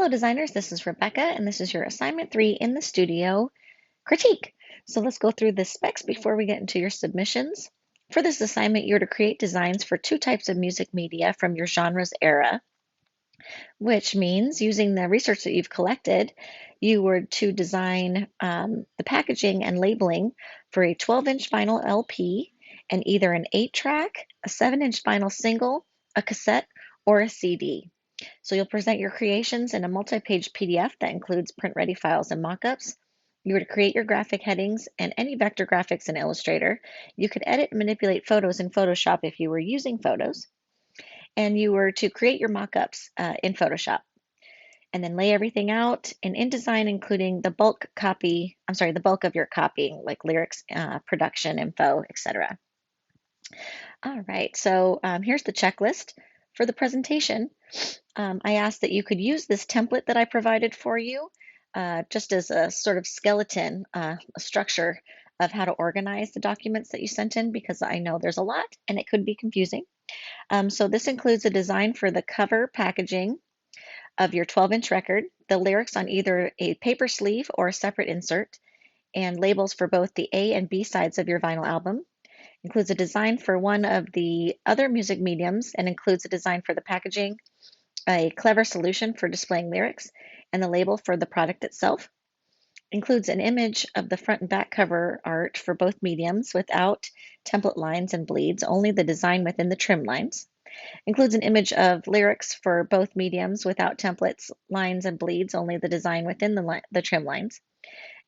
Hello designers, this is Rebecca and this is your assignment 3 in the studio critique. So let's go through the specs before we get into your submissions. For this assignment, you're to create designs for 2 types of music media from your genre's era, which means using the research that you've collected, you were to design the packaging and labeling for a 12-inch vinyl LP and either an 8-track, a 7-inch vinyl single, a cassette, or a CD. So you'll present your creations in a multi-page PDF that includes print-ready files and mockups. You were to create your graphic headings and any vector graphics in Illustrator. You could edit and manipulate photos in Photoshop if you were using photos. And you were to create your mockups in Photoshop and then lay everything out in InDesign, including the bulk of your copying, like lyrics, production info, etc. All right, so here's the checklist for the presentation. I asked that you could use this template that I provided for you just as a sort of skeleton, a structure of how to organize the documents that you sent in, because I know there's a lot and it could be confusing. So this includes a design for the cover packaging of your 12-inch record, the lyrics on either a paper sleeve or a separate insert, and labels for both the A and B sides of your vinyl album. Includes a design for one of the other music mediums and includes a design for the packaging, a clever solution for displaying lyrics, and the label for the product itself. Includes an image of the front and back cover art for both mediums without template lines and bleeds, only the design within the trim lines. Includes an image of lyrics for both mediums without templates, lines, and bleeds, only the design within the trim lines.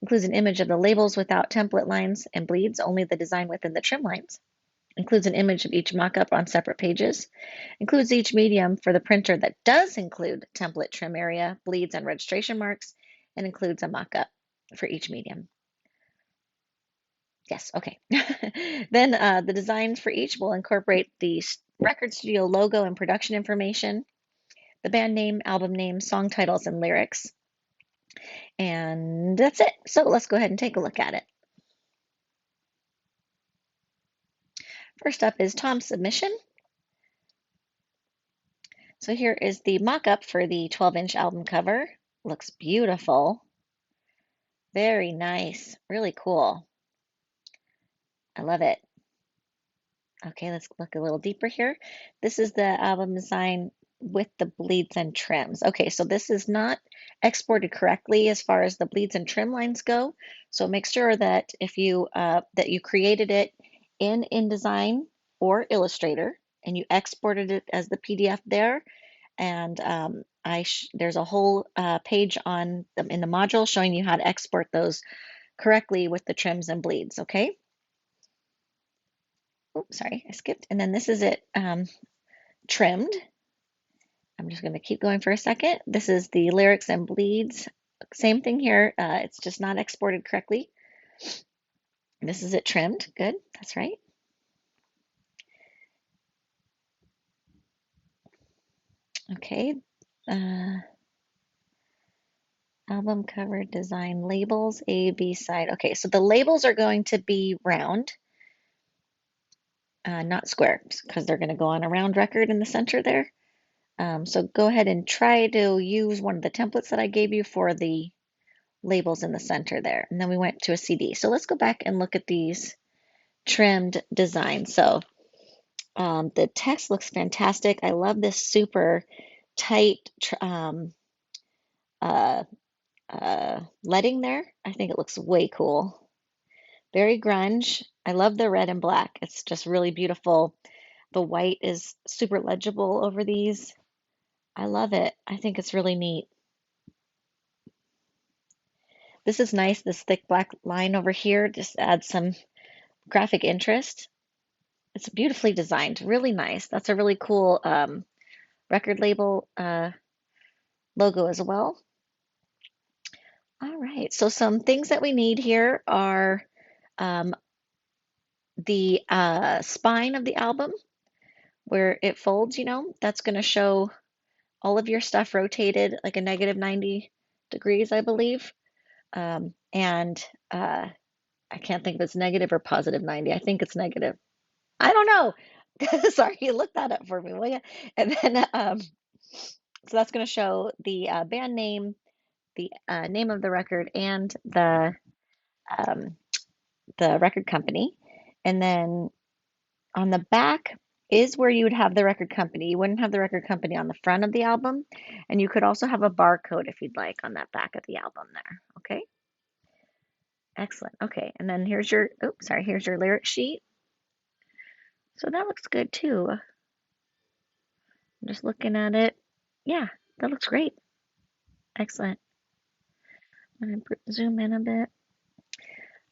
Includes an image of the labels without template lines and bleeds, only the design within the trim lines. Includes an image of each mockup on separate pages. Includes each medium for the printer that does include template trim area, bleeds, and registration marks, and includes a mockup for each medium. Yes, okay. Then the designs for each will incorporate the record studio logo and production information, the band name, album name, song titles, and lyrics. And that's it. So let's go ahead and take a look at it. First up is Tom's submission. So here is the mock-up for the 12-inch album cover. Looks beautiful. Very nice. Really cool. I love it. Okay, let's look a little deeper here. This is the album design with the bleeds and trims. Okay, so this is not exported correctly as far as the bleeds and trim lines go. So make sure that if you that you created it in InDesign or Illustrator and you exported it as the PDF there. And there's a whole page on in the module showing you how to export those correctly with the trims and bleeds. Okay. Oops, sorry, I skipped. And then this is it trimmed. I'm just going to keep going for a second. This is the lyrics and bleeds. Same thing here. It's just not exported correctly. This is it trimmed. Good. That's right. Okay. Album cover design labels, A, B side. Okay, so the labels are going to be round, not square, because they're going to go on a round record in the center there. So go ahead and try to use one of the templates that I gave you for the labels in the center there. And then we went to a CD. So let's go back and look at these trimmed designs. So the text looks fantastic. I love this super tight leading there. I think it looks way cool. Very grunge. I love the red and black. It's just really beautiful. The white is super legible over these. I love it. I think it's really neat. This is nice. This thick black line over here just adds some graphic interest. It's beautifully designed. Really nice. That's a really cool record label logo as well. All right. So some things that we need here are the spine of the album where it folds, that's going to show all of your stuff rotated like a negative 90 degrees, I believe. And I can't think if it's negative or positive 90. I think it's negative. I don't know. Sorry, you look that up for me, will you? And then So that's going to show the band name, the name of the record, and um, the record company. And then on the back is where you would have the record company. You wouldn't have the record company on the front of the album. And you could also have a barcode if you'd like on that back of the album there. Okay. Excellent. Okay. And then here's your, oops, sorry, here's your lyric sheet. So that looks good too. I'm just looking at it. Yeah, that looks great. Excellent. I'm going to zoom in a bit.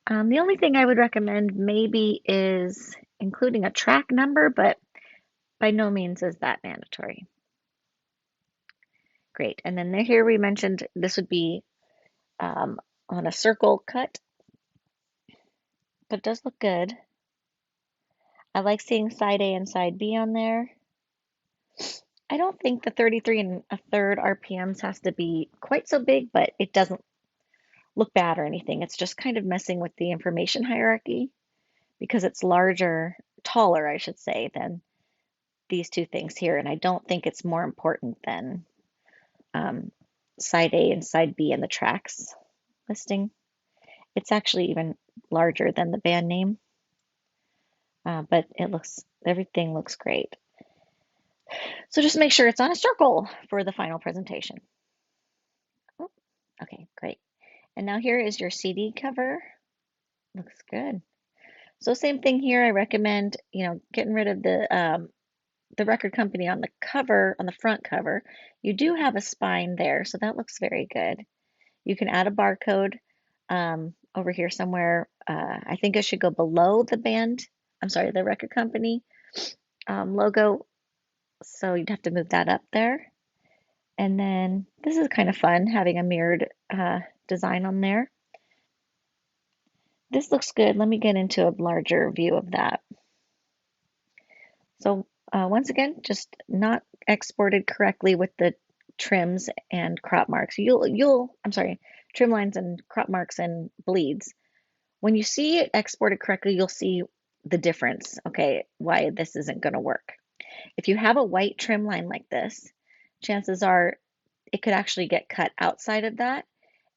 The only thing I would recommend maybe is including a track number, but by no means is that mandatory. Great. And then here we mentioned this would be on a circle cut, but it does look good. I like seeing side A and side B on there. I don't think the 33 and a third RPMs has to be quite so big, but it doesn't look bad or anything. It's just kind of messing with the information hierarchy because it's larger, taller, I should say, than these two things here. And I don't think it's more important than um, side A and side B in the tracks listing. It's actually even larger than the band name, but everything looks great. So just make sure it's on a circle for the final presentation. Oh, okay, great. And now here is your CD cover. Looks good. So same thing here. I recommend, getting rid of the record company on the cover, on the front cover. You do have a spine there, so that looks very good. You can add a barcode over here somewhere. I think it should go below the record company logo. So you'd have to move that up there. And then this is kind of fun, having a mirrored design on there. This looks good. Let me get into a larger view of that. So once again, just not exported correctly with the trims and crop marks. I'm sorry, trim lines and crop marks and bleeds. When you see it exported correctly, you'll see the difference, okay, why this isn't going to work. If you have a white trim line like this, chances are it could actually get cut outside of that.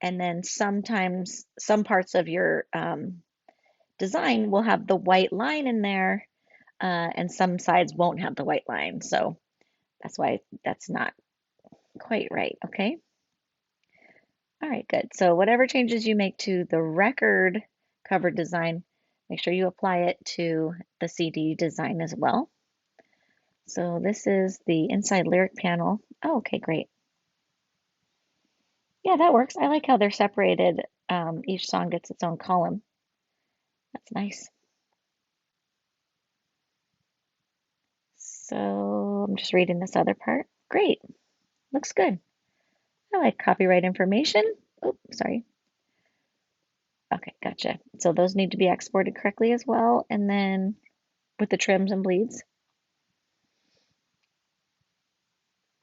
And then sometimes some parts of your design will have the white line in there, and some sides won't have the white line. So that's why that's not quite right, okay? All right, good. So whatever changes you make to the record cover design, make sure you apply it to the CD design as well. So this is the inside lyric panel. Oh, okay, great. Yeah, that works. I like how they're separated. Each song gets its own column. That's nice. So I'm just reading this other part. Great. Looks good. I like copyright information. Oh, sorry. Okay, gotcha. So those need to be exported correctly as well. And then with the trims and bleeds.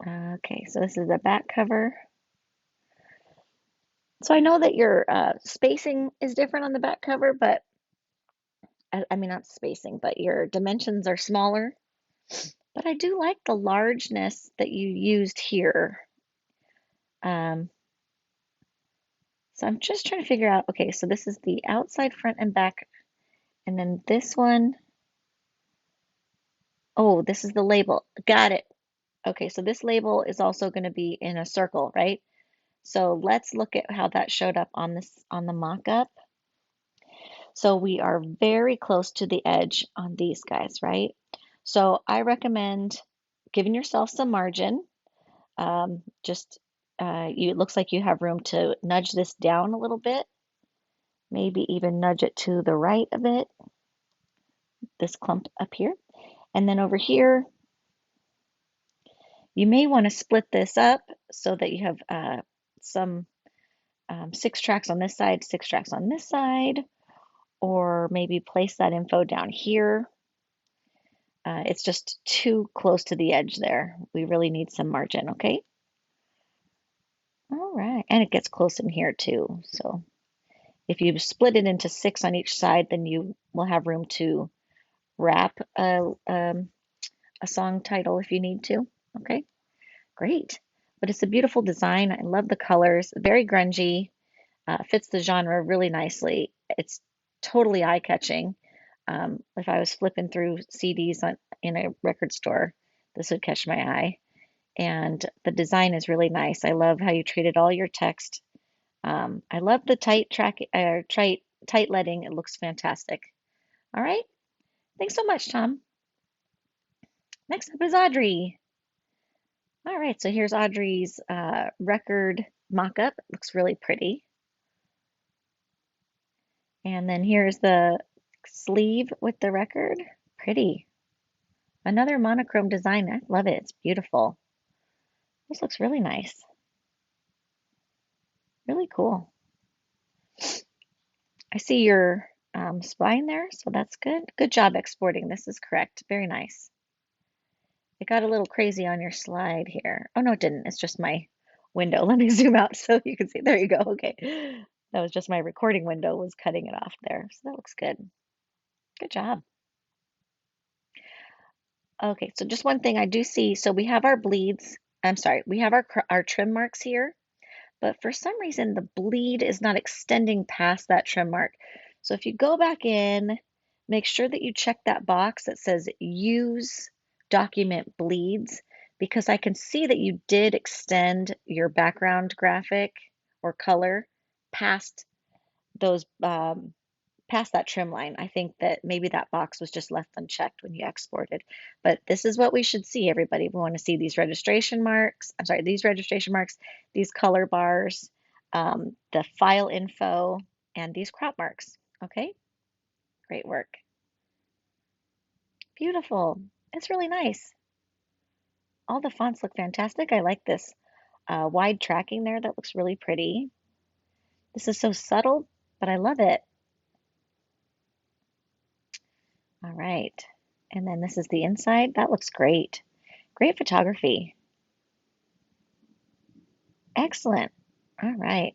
Okay, so this is the back cover. So I know that your spacing is different on the back cover, but I mean, not spacing, but your dimensions are smaller. But I do like the largeness that you used here. Um, so I'm just trying to figure out, okay, so this is the outside, front, and back. And then this one, oh, this is the label. Got it. Okay, so this label is also going to be in a circle, right? So let's look at how that showed up on the mock-up. So we are very close to the edge on these guys, right? So I recommend giving yourself some margin. It looks like you have room to nudge this down a little bit, maybe even nudge it to the right a bit, this clump up here. And then over here, you may want to split this up so that you have some 6 tracks on this side, 6 tracks on this side, or maybe place that info down here. It's just too close to the edge there. We really need some margin, okay? All right, and it gets close in here too. So if you split it into 6 on each side, then you will have room to wrap a song title if you need to. Okay, great. but it's a beautiful design. I love the colors, very grungy, fits the genre really nicely. It's totally eye-catching. If I was flipping through CDs in a record store, this would catch my eye. And the design is really nice. I love how you treated all your text. I love the tight leading. It looks fantastic. All right. Thanks so much, Tom. Next up is Audrey. All right, so here's Audrey's record mock-up. It looks really pretty. And then here's the sleeve with the record. Pretty. Another monochrome design. I love it. It's beautiful. This looks really nice. Really cool. I see your spine there, so that's good. Good job exporting. This is correct. Very nice. It got a little crazy on your slide here. Oh, no, it didn't. It's just my window. Let me zoom out so you can see. There you go. Okay. That was just my recording window was cutting it off there. So that looks good. Good job. Okay, so just one thing I do see. So we have our bleeds. I'm sorry, we have our trim marks here, but for some reason the bleed is not extending past that trim mark. So if you go back in, make sure that you check that box that says use document bleeds, because I can see that you did extend your background graphic or color past those past that trim line. I think that maybe that box was just left unchecked when you exported. But this is what we should see, everybody. We want to see these registration marks. I'm sorry, these registration marks, these color bars, the file info, and these crop marks. Okay, great work. Beautiful. It's really nice. All the fonts look fantastic. I like this wide tracking there. That looks really pretty. This is so subtle, but I love it. All right. And then this is the inside. That looks great. Great photography. Excellent. All right.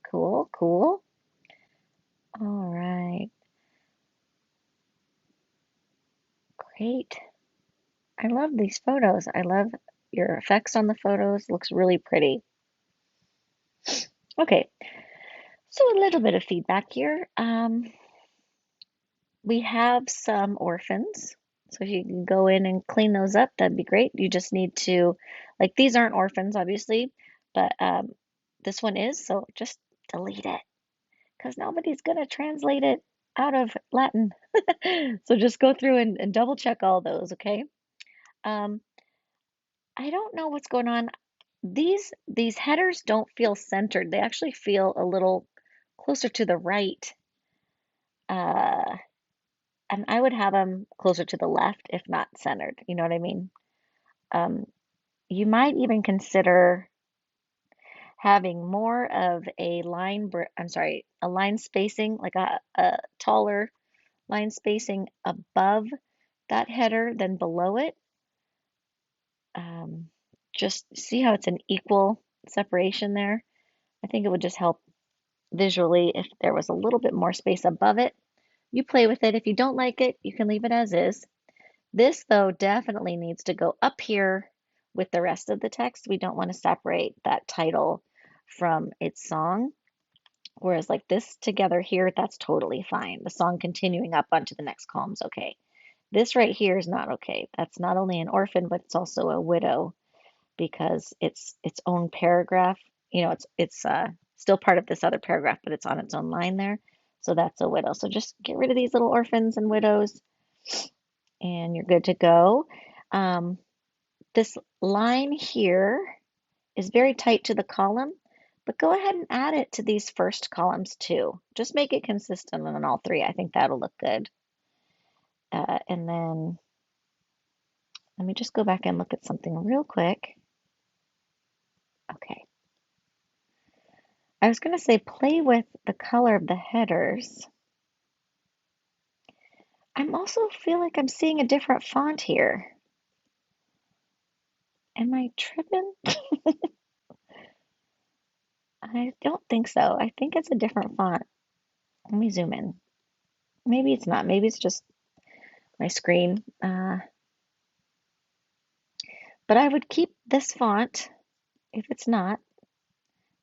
Cool, cool. All right. Great. I love these photos. I love your effects on the photos. Looks really pretty. Okay. So a little bit of feedback here. We have some orphans. So if you can go in and clean those up, that'd be great. You just need to, like, these aren't orphans, obviously, but this one is, so just delete it because nobody's going to translate it out of Latin. So just go through and double check all those, okay? Um, I don't know what's going on. These headers don't feel centered. They actually feel a little closer to the right. Uh, and I would have them closer to the left if not centered. You know what I mean? Um, you might even consider having more of a a line spacing, like a taller line spacing above that header than below it. Um, just see how it's an equal separation there. I think it would just help visually if there was a little bit more space above it. You play with it. If you don't like it, you can leave it as is. This, though, definitely needs to go up here with the rest of the text. We don't want to separate that title from its song. Whereas like this together here, that's totally fine. The song continuing up onto the next column is okay. This right here is not okay. That's not only an orphan, but it's also a widow because it's its own paragraph. You know, it's still part of this other paragraph, but it's on its own line there. So that's a widow. So just get rid of these little orphans and widows, and you're good to go. Um, this line here is very tight to the column, but go ahead and add it to these first columns too. Just make it consistent on all three. I think that'll look good. And then let me just go back and look at something real quick. Okay. I was going to say play with the color of the headers. I'm also feel like I'm seeing a different font here. Am I tripping? I don't think so. I think it's a different font. Let me zoom in. Maybe it's not. Maybe it's just my screen. But I would keep this font If it's not,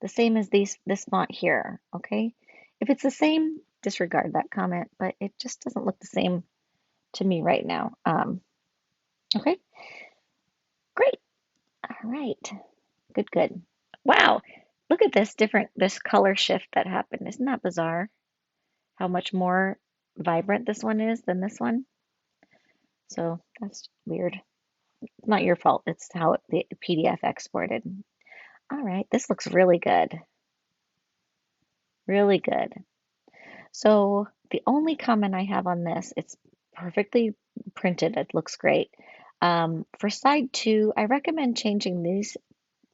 the same as this font here, okay? If it's the same, disregard that comment, but it just doesn't look the same to me right now. Okay, great. All right, good, good. Wow, look at this color shift that happened. Isn't that bizarre? How much more vibrant this one is than this one. So that's weird. Not your fault. It's how the PDF exported. All right, this looks really good. Really good. So the only comment I have on this, it's perfectly printed. It looks great. For side two, I recommend changing these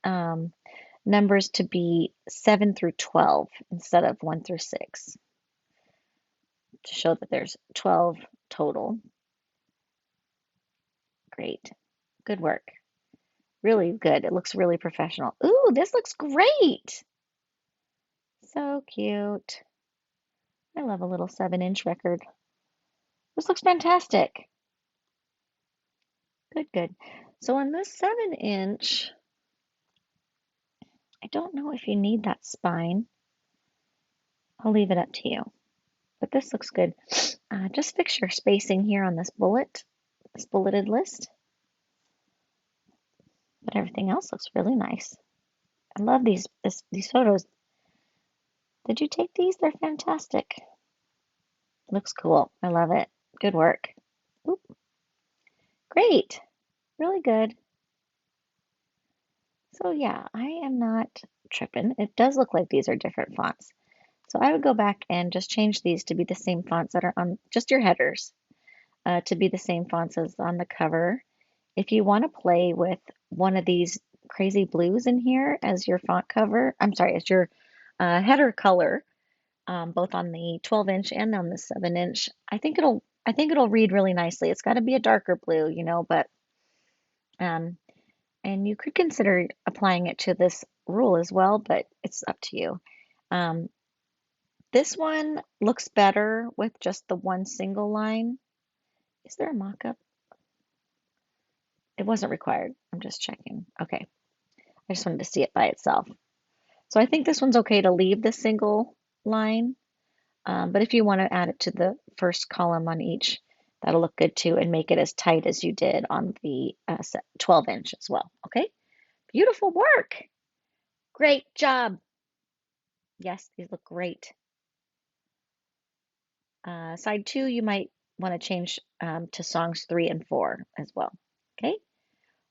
um, numbers to be 7 through 12 instead of 1 through 6 to show that there's 12 total. Great. Good work. Really good. It looks really professional. Ooh, this looks great. So cute. I love a little 7-inch record. This looks fantastic. Good, good. So on this 7-inch, I don't know if you need that spine. I'll leave it up to you. But this looks good. Just fix your spacing here on this bulleted list. But everything else looks really nice. I love these photos. Did you take these? They're fantastic. Looks cool. I love it. Good work. Oop. Great. Really good. So yeah, I am not tripping. It does look like these are different fonts. So I would go back and just change these to be the same fonts that are on just your headers, to be the same fonts as on the cover. If you want to play with one of these crazy blues in here as your font cover, I'm sorry, as your header color, both on the 12-inch and on the 7-inch, I think it'll read really nicely. It's got to be a darker blue, you know, but um, and you could consider applying it to this rule as well, but it's up to you. Um, this one looks better with just the one single line. Is there a mock-up? It wasn't required. I'm just checking. Okay. I just wanted to see it by itself. So I think this one's okay to leave the single line, but if you want to add it to the first column on each, that'll look good too, and make it as tight as you did on the 12-inch as well. Okay. Beautiful work. Great job. Yes, these look great. Side two, you might want to change to songs 3 and 4 as well. Okay,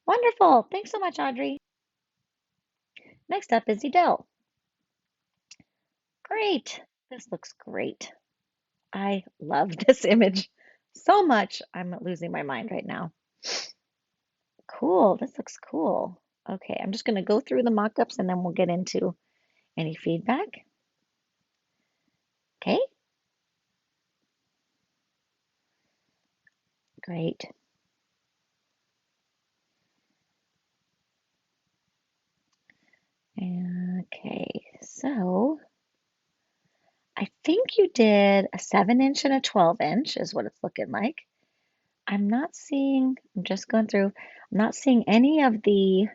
wonderful. Thanks so much, Audrey. Next up is Edel. Great. This looks great. I love this image so much. I'm losing my mind right now. Cool. This looks cool. Okay, I'm just going to go through the mock-ups and then we'll get into any feedback. Okay, great. Okay, so I think you did a 7-inch and a 12-inch is what it's looking like. I'm just going through, I'm not seeing any of the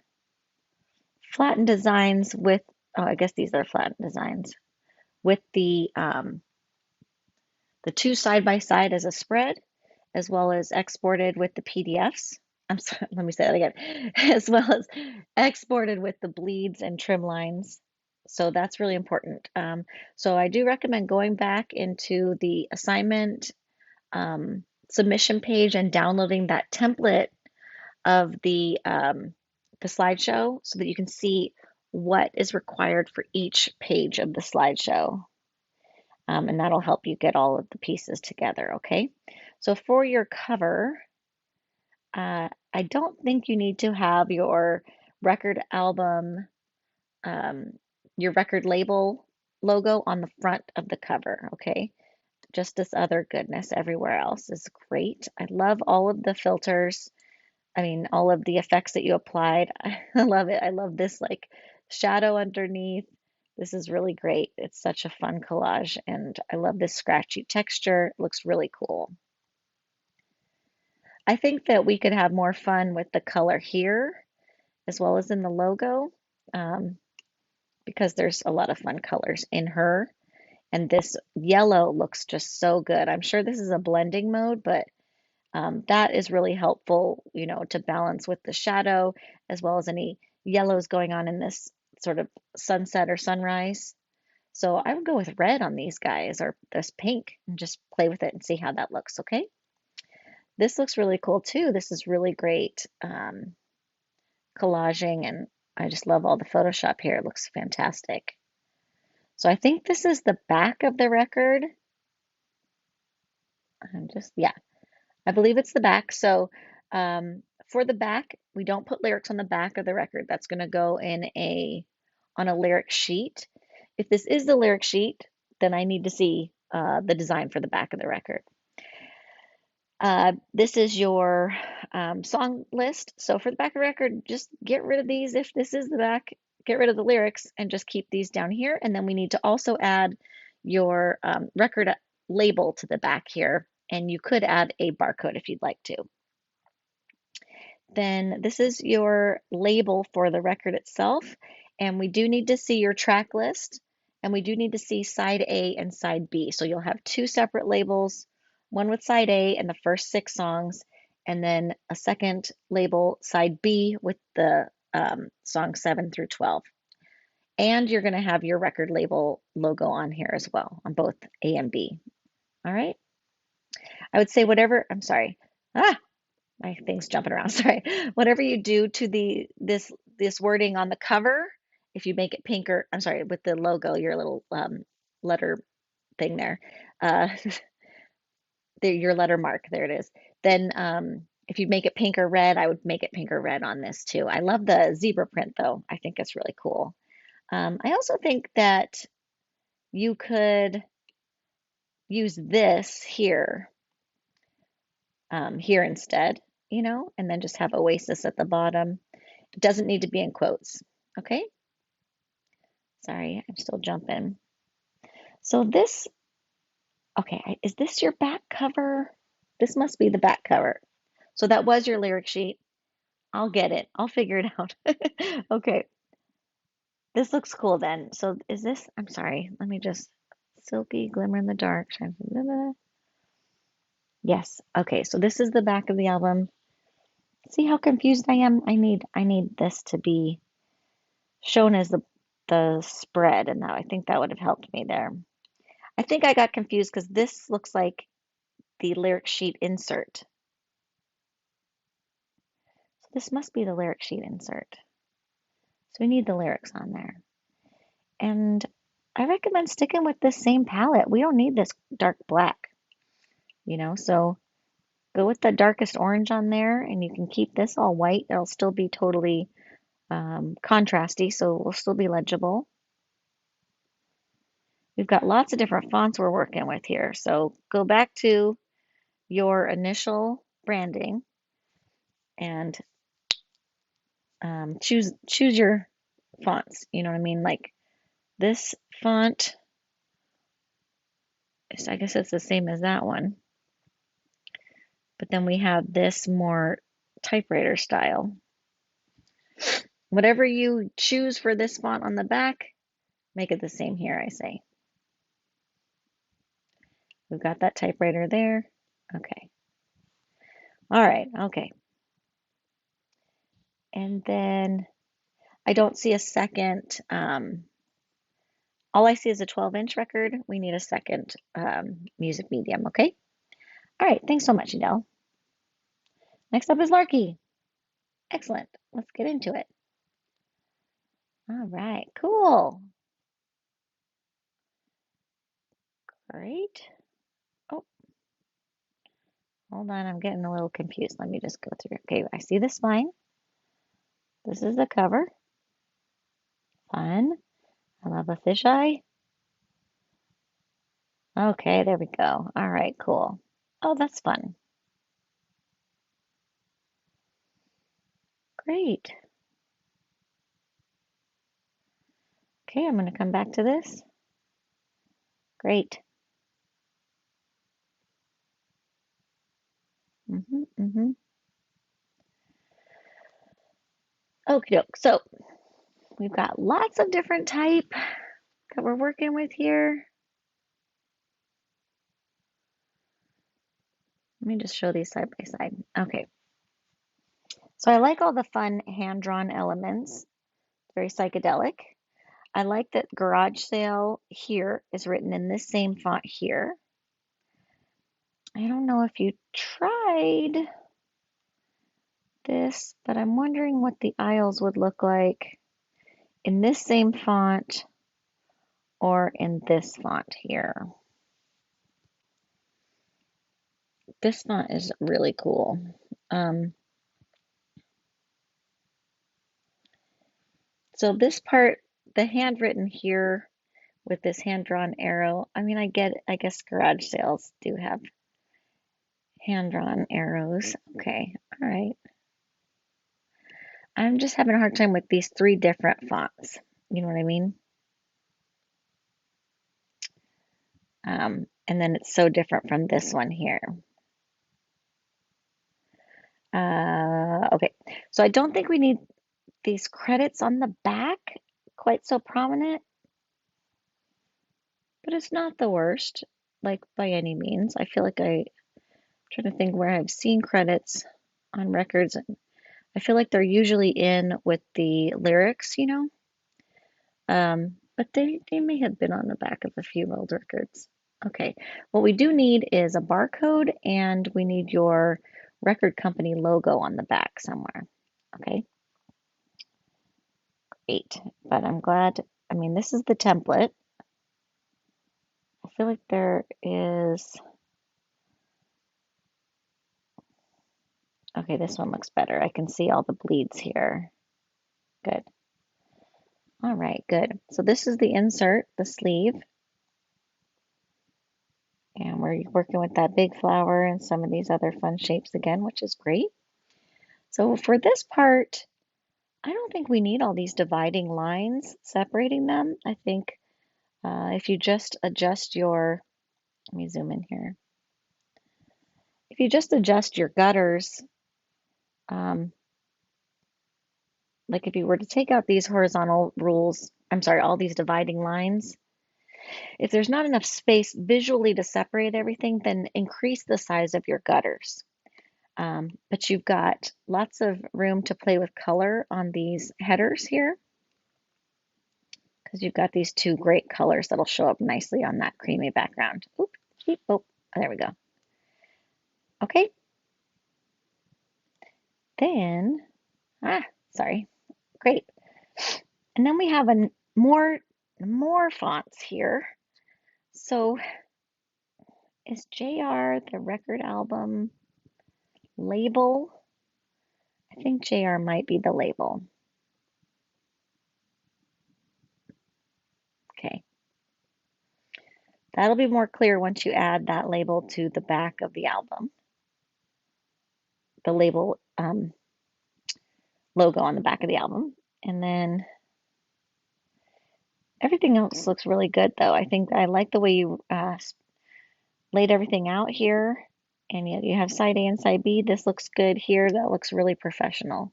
flattened designs with, oh, I guess these are flattened designs, with the two side by side as a spread, as well as exported with the PDFs. I'm sorry, let me say that again, as well as exported with the bleeds and trim lines. So that's really important. So I do recommend going back into the assignment submission page and downloading that template of the slideshow so that you can see what is required for each page of the slideshow. And that'll help you get all of the pieces together, okay? So for your cover, I don't think you need to have your record album, um, your record label logo on the front of the cover, okay? Just this other goodness everywhere else is great. I love all of the filters. I mean, all of the effects that you applied. I love it. I love this like shadow underneath. This is really great. It's such a fun collage, and I love this scratchy texture. It looks really cool. I think that we could have more fun with the color here as well as in the logo. because there's a lot of fun colors in her. And this yellow looks just so good. I'm sure this is a blending mode, but that is really helpful, to balance with the shadow as well as any yellows going on in this sort of sunset or sunrise. So I would go with red on these guys or this pink and just play with it and see how that looks, okay? This looks really cool too. This is really great collaging, and I just love all the Photoshop here. It looks fantastic. So I think this is the back of the record. Yeah, I believe it's the back. So for the back, we don't put lyrics on the back of the record. That's going to go on a lyric sheet. If this is the lyric sheet, then I need to see the design for the back of the record. This is your song list. So for the back of the record, just get rid of these. If this is the back, get rid of the lyrics and just keep these down here. And then we need to also add your record label to the back here. And you could add a barcode if you'd like to. Then this is your label for the record itself. And we do need to see your track list. And we do need to see side A and side B. So you'll have two separate labels, one with side A and the first 6 songs, and then a second label, side B, with the song 7 through 12. And you're going to have your record label logo on here as well, on both A and B. All right. I would say I'm sorry. My thing's jumping around. Sorry. Whatever you do to this wording on the cover, if you make it pink, or I'm sorry, with the logo, your little letter thing there, uh, your letter mark, there it is. Then if you make it pink or red, I would make it pink or red on this too. I love the zebra print though. I think it's really cool. I also think that you could use this here instead, and then just have Oasis at the bottom. It doesn't need to be in quotes. Okay. Sorry, I'm still jumping. So okay, is this your back cover? This must be the back cover. So that was your lyric sheet. I'll get it. I'll figure it out. Okay. This looks cool then. So is this, I'm sorry, let me just, silky glimmer in the dark. Yes. Okay. So this is the back of the album. See how confused I am? I need this to be shown as the spread, and I think that would have helped me there. I think I got confused because this looks like the lyric sheet insert. So this must be the lyric sheet insert. So we need the lyrics on there. And I recommend sticking with this same palette. We don't need this dark black, so go with the darkest orange on there, and you can keep this all white. It'll still be totally contrasty, so it will still be legible. We've got lots of different fonts we're working with here. So go back to your initial branding and choose your fonts. You know what I mean? Like this font, I guess it's the same as that one. But then we have this more typewriter style. Whatever you choose for this font on the back, make it the same here, I say. We've got that typewriter there. Okay. All right. Okay. And then I don't see a second. All I see is a 12-inch record. We need a second music medium, okay? All right, thanks so much, Adele. Next up is Larky. Excellent. Let's get into it. All right, cool. Great. Oh, hold on, I'm getting a little confused. Let me just go through. Okay, I see the spine. This is the cover. Fun. I love a fisheye. Okay, there we go. All right, cool. Oh, that's fun. Great. Okay, I'm going to come back to this. Great. Okay, so We've got lots of different type that we're working with here. Let me just show these side by side. Okay. So I like all the fun hand-drawn elements. Very psychedelic. I like that garage sale here is written in this same font here. I don't know if you tried this, but I'm wondering what the aisles would look like in this same font or in this font here. This font is really cool. So this part, the handwritten here with this hand-drawn arrow, I mean, I guess garage sales do have hand-drawn arrows. Okay, all right. I'm just having a hard time with these three different fonts. You know what I mean? And then it's so different from this one here. Okay, so I don't think we need these credits on the back quite so prominent, but it's not the worst, like by any means. I feel like I'm trying to think where I've seen credits on records. I feel like they're usually in with the lyrics, you know, but they may have been on the back of a few old records. Okay, what we do need is a barcode and we need your record company logo on the back somewhere. Okay, great. But I'm glad, I mean, this is the template. I feel like there is, okay, this one looks better. I can see all the bleeds here. Good. All right, good. So this is the insert, the sleeve. And we're working with that big flower and some of these other fun shapes again, which is great. So for this part, I don't think we need all these dividing lines separating them. I think if you just adjust your, let me zoom in here. If you just adjust your gutters, like if you were to take out these horizontal rules, I'm sorry, all these dividing lines, if there's not enough space visually to separate everything, then increase the size of your gutters. But you've got lots of room to play with color on these headers here because you've got these two great colors that'll show up nicely on that creamy background. Oop, oh, there we go. Okay. Then, sorry, great. And then we have more fonts here. So is JR the record album label? I think JR might be the label. Okay. That'll be more clear once you add that label to the back of the album. The label logo on the back of the album. And then everything else looks really good though. I think I like the way you laid everything out here. And you have side A and side B. This looks good here. That looks really professional.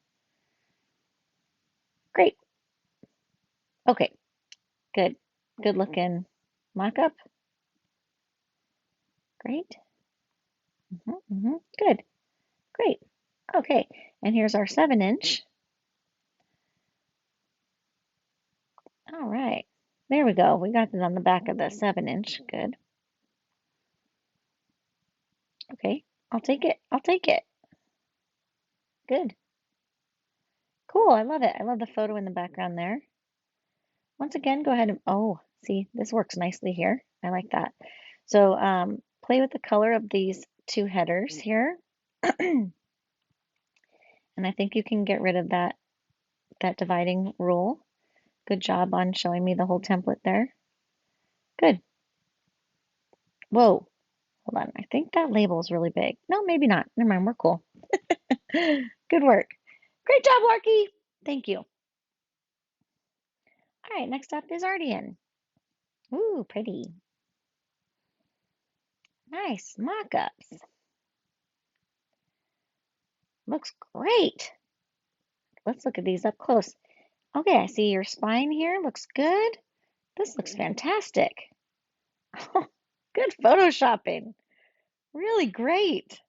Great. Okay, good. Good looking mock-up. Great. Good. Great. Okay, and here's our 7-inch. All right, there we go. We got it on the back of the 7-inch. Good. Okay, I'll take it. I'll take it. Good. Cool. I love it. I love the photo in the background there. Once again, go ahead and, oh, see, this works nicely here. I like that. So play with the color of these two headers here. And I think you can get rid of that dividing rule. Good job on showing me the whole template there. Good. Whoa, hold on. I think that label is really big. No, maybe not. Never mind, we're cool. Good work. Great job, Larky. Thank you. All right, next up is Ardian. Ooh, pretty. Nice mock-ups. Looks great. Let's look at these up close. Okay, I see your spine here. Looks good. This looks fantastic. Good photoshopping. Really great.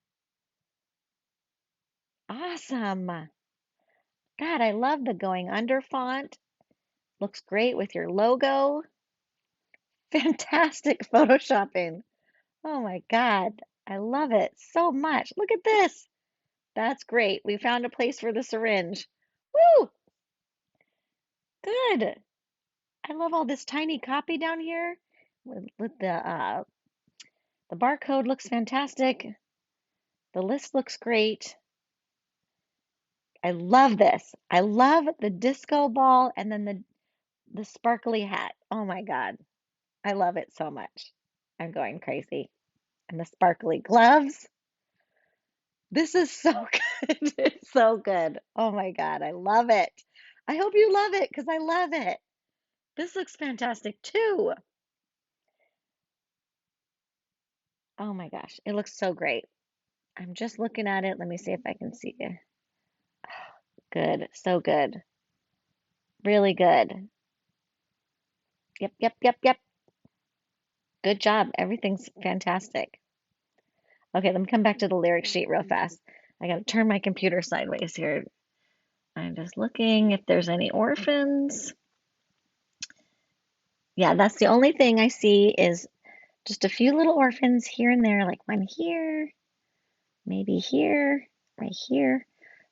Awesome. God, I love the going under font. Looks great with your logo. Fantastic photoshopping. Oh my God. I love it so much. Look at this. That's great. We found a place for the syringe. Woo! Good. I love all this tiny copy down here with the barcode looks fantastic. The list looks great. I love this. I love the disco ball and then the sparkly hat. Oh my God. I love it so much. I'm going crazy. And the sparkly gloves. This is so good. It's so good. Oh my God. I love it. I hope you love it because I love it. This looks fantastic too. Oh my gosh. It looks so great. I'm just looking at it. Let me see if I can see you. Good. So good. Really good. Yep, yep, yep, yep. Good job. Everything's fantastic. Okay, let me come back to the lyric sheet real fast. I got to turn my computer sideways here. I'm just looking if there's any orphans. Yeah, that's the only thing I see is just a few little orphans here and there, like one here, maybe here, right here.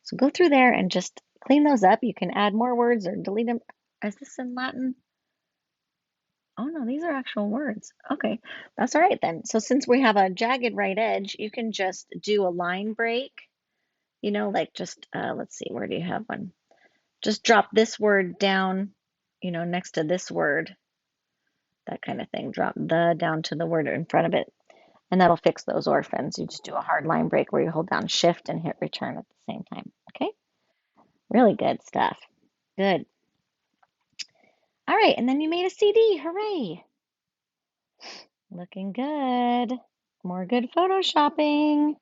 So go through there and just clean those up. You can add more words or delete them. Is this in Latin? Oh no, these are actual words. Okay, that's all right then. So since we have a jagged right edge, you can just do a line break, like just, let's see, where do you have one? Just drop this word down, next to this word, that kind of thing. Drop the down to the word in front of it, and that'll fix those orphans. You just do a hard line break where you hold down shift and hit return at the same time. Okay, really good stuff. Good. All right, and then you made a CD. Hooray! Looking good. More good photoshopping.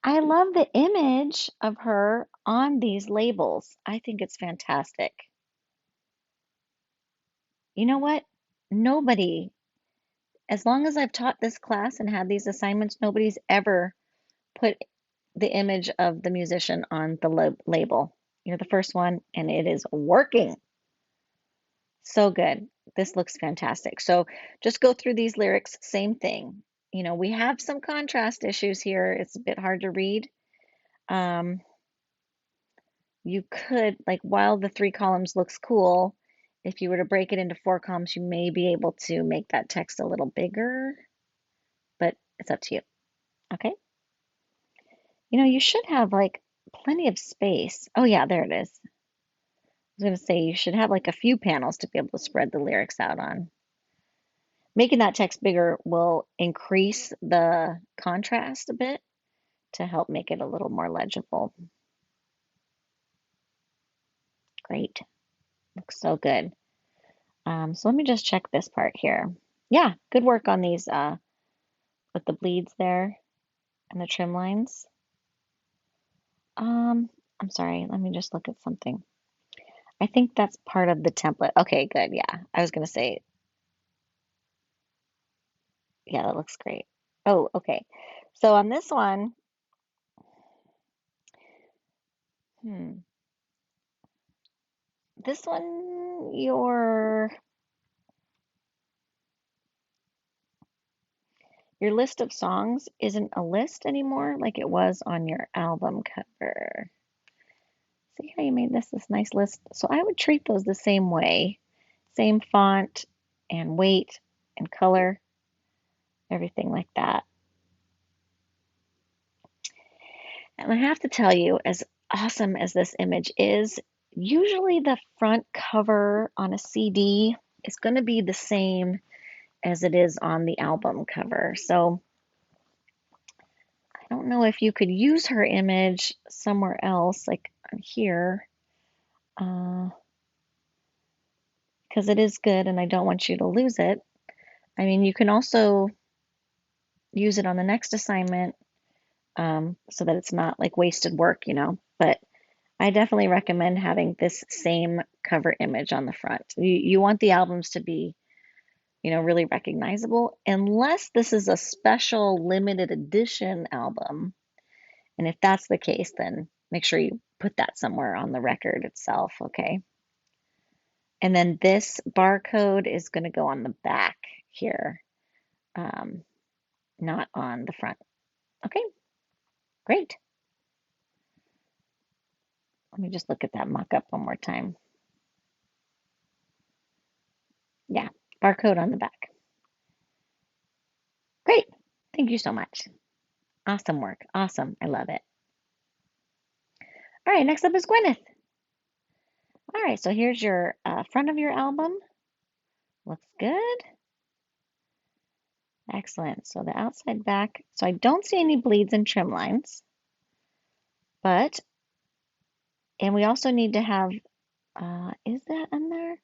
I love the image of her on these labels. I think it's fantastic. You know what? Nobody, as long as I've taught this class and had these assignments, nobody's ever put the image of the musician on the label. You're the first one, and it is working. So good. This looks fantastic. So just go through these lyrics, same thing. We have some contrast issues here. It's a bit hard to read. You could, like, while the 3 columns looks cool, if you were to break it into 4 columns, you may be able to make that text a little bigger, but it's up to you. Okay? You should have like plenty of space. Oh yeah, there it is. I was going to say you should have like a few panels to be able to spread the lyrics out on. Making that text bigger will increase the contrast a bit to help make it a little more legible. Great. Looks so good. So let me just check this part here. Yeah, good work on these with the bleeds there and the trim lines. I'm sorry, let me just look at something. I think that's part of the template. Okay, good. Yeah, I was gonna say, yeah, that looks great. Oh, okay. So on this one, hmm, this one, your list of songs isn't a list anymore like it was on your album cover. See how you made this nice list? So I would treat those the same way. Same font and weight and color, everything like that. And I have to tell you, as awesome as this image is, usually the front cover on a CD is going to be the same as it is on the album cover. So I don't know if you could use her image somewhere else, like on here, because it is good and I don't want you to lose it. I mean, you can also use it on the next assignment so that it's not like wasted work, but I definitely recommend having this same cover image on the front. You want the albums to be, really recognizable, unless this is a special limited edition album. And if that's the case, then make sure you put that somewhere on the record itself, okay? And then this barcode is going to go on the back here, um, not on the front. Okay, great. Let me just look at that mock-up one more time. Yeah, barcode on the back. Great. Thank you so much. Awesome work. Awesome. I love it. All right, next up is Gwyneth. All right, so here's your front of your album. Looks good. Excellent. So the outside back. So I don't see any bleeds and trim lines, and we also need to have, is that on there?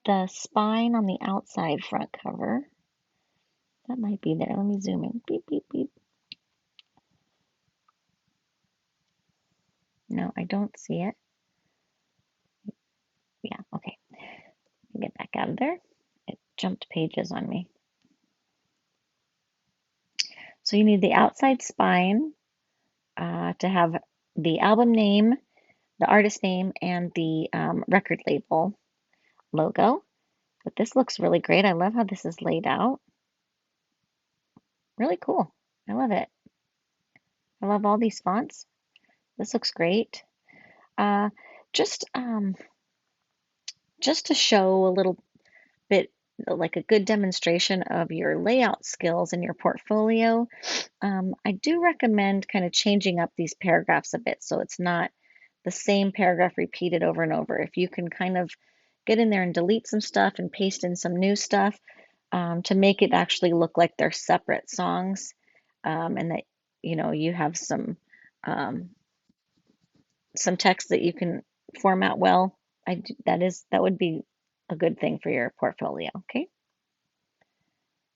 The spine on the outside front cover. That might be there. Let me zoom in. Beep, beep, beep. No, I don't see it. Yeah, okay. Get back out of there. It jumped pages on me. So you need the outside spine to have the album name, the artist name, and the record label logo. But this looks really great. I love how this is laid out. Really cool. I love it. I love all these fonts. This looks great. Uh, just just to show a little bit like a good demonstration of your layout skills in your portfolio, I do recommend kind of changing up these paragraphs a bit so it's not the same paragraph repeated over and over. If you can kind of get in there and delete some stuff and paste in some new stuff to make it actually look like they're separate songs, and that you have um, some text that you can format well. That would be a good thing for your portfolio. Okay,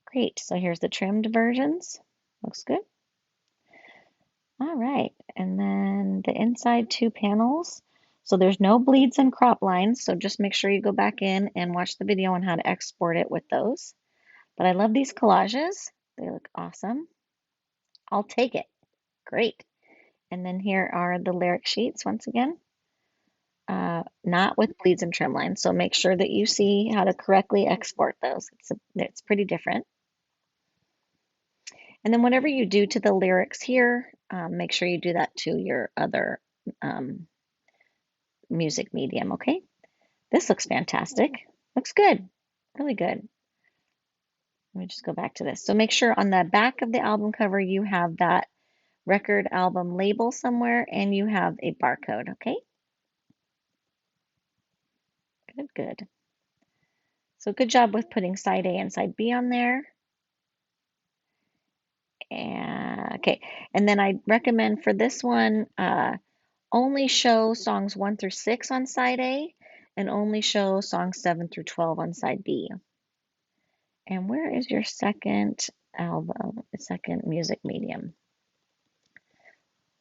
great. So here's the trimmed versions. Looks good. All right, and then the inside two panels. So there's no bleeds and crop lines, so just make sure you go back in and watch the video on how to export it with those. But I love these collages. They look awesome. I'll take it. Great. And then here are the lyric sheets once again, not with bleeds and trim lines. So make sure that you see how to correctly export those. It's pretty different. And then whatever you do to the lyrics here, make sure you do that to your other um, music medium, okay? This looks fantastic. Looks good. Really good. Let me just go back to this. So make sure on the back of the album cover you have that record album label somewhere and you have a barcode, okay? Good, good. So good job with putting side A and side B on there. And, okay, and then I recommend for this one, only show songs 1 through 6 on side A and only show songs 7 through 12 on side B. And where is your second album, second music medium?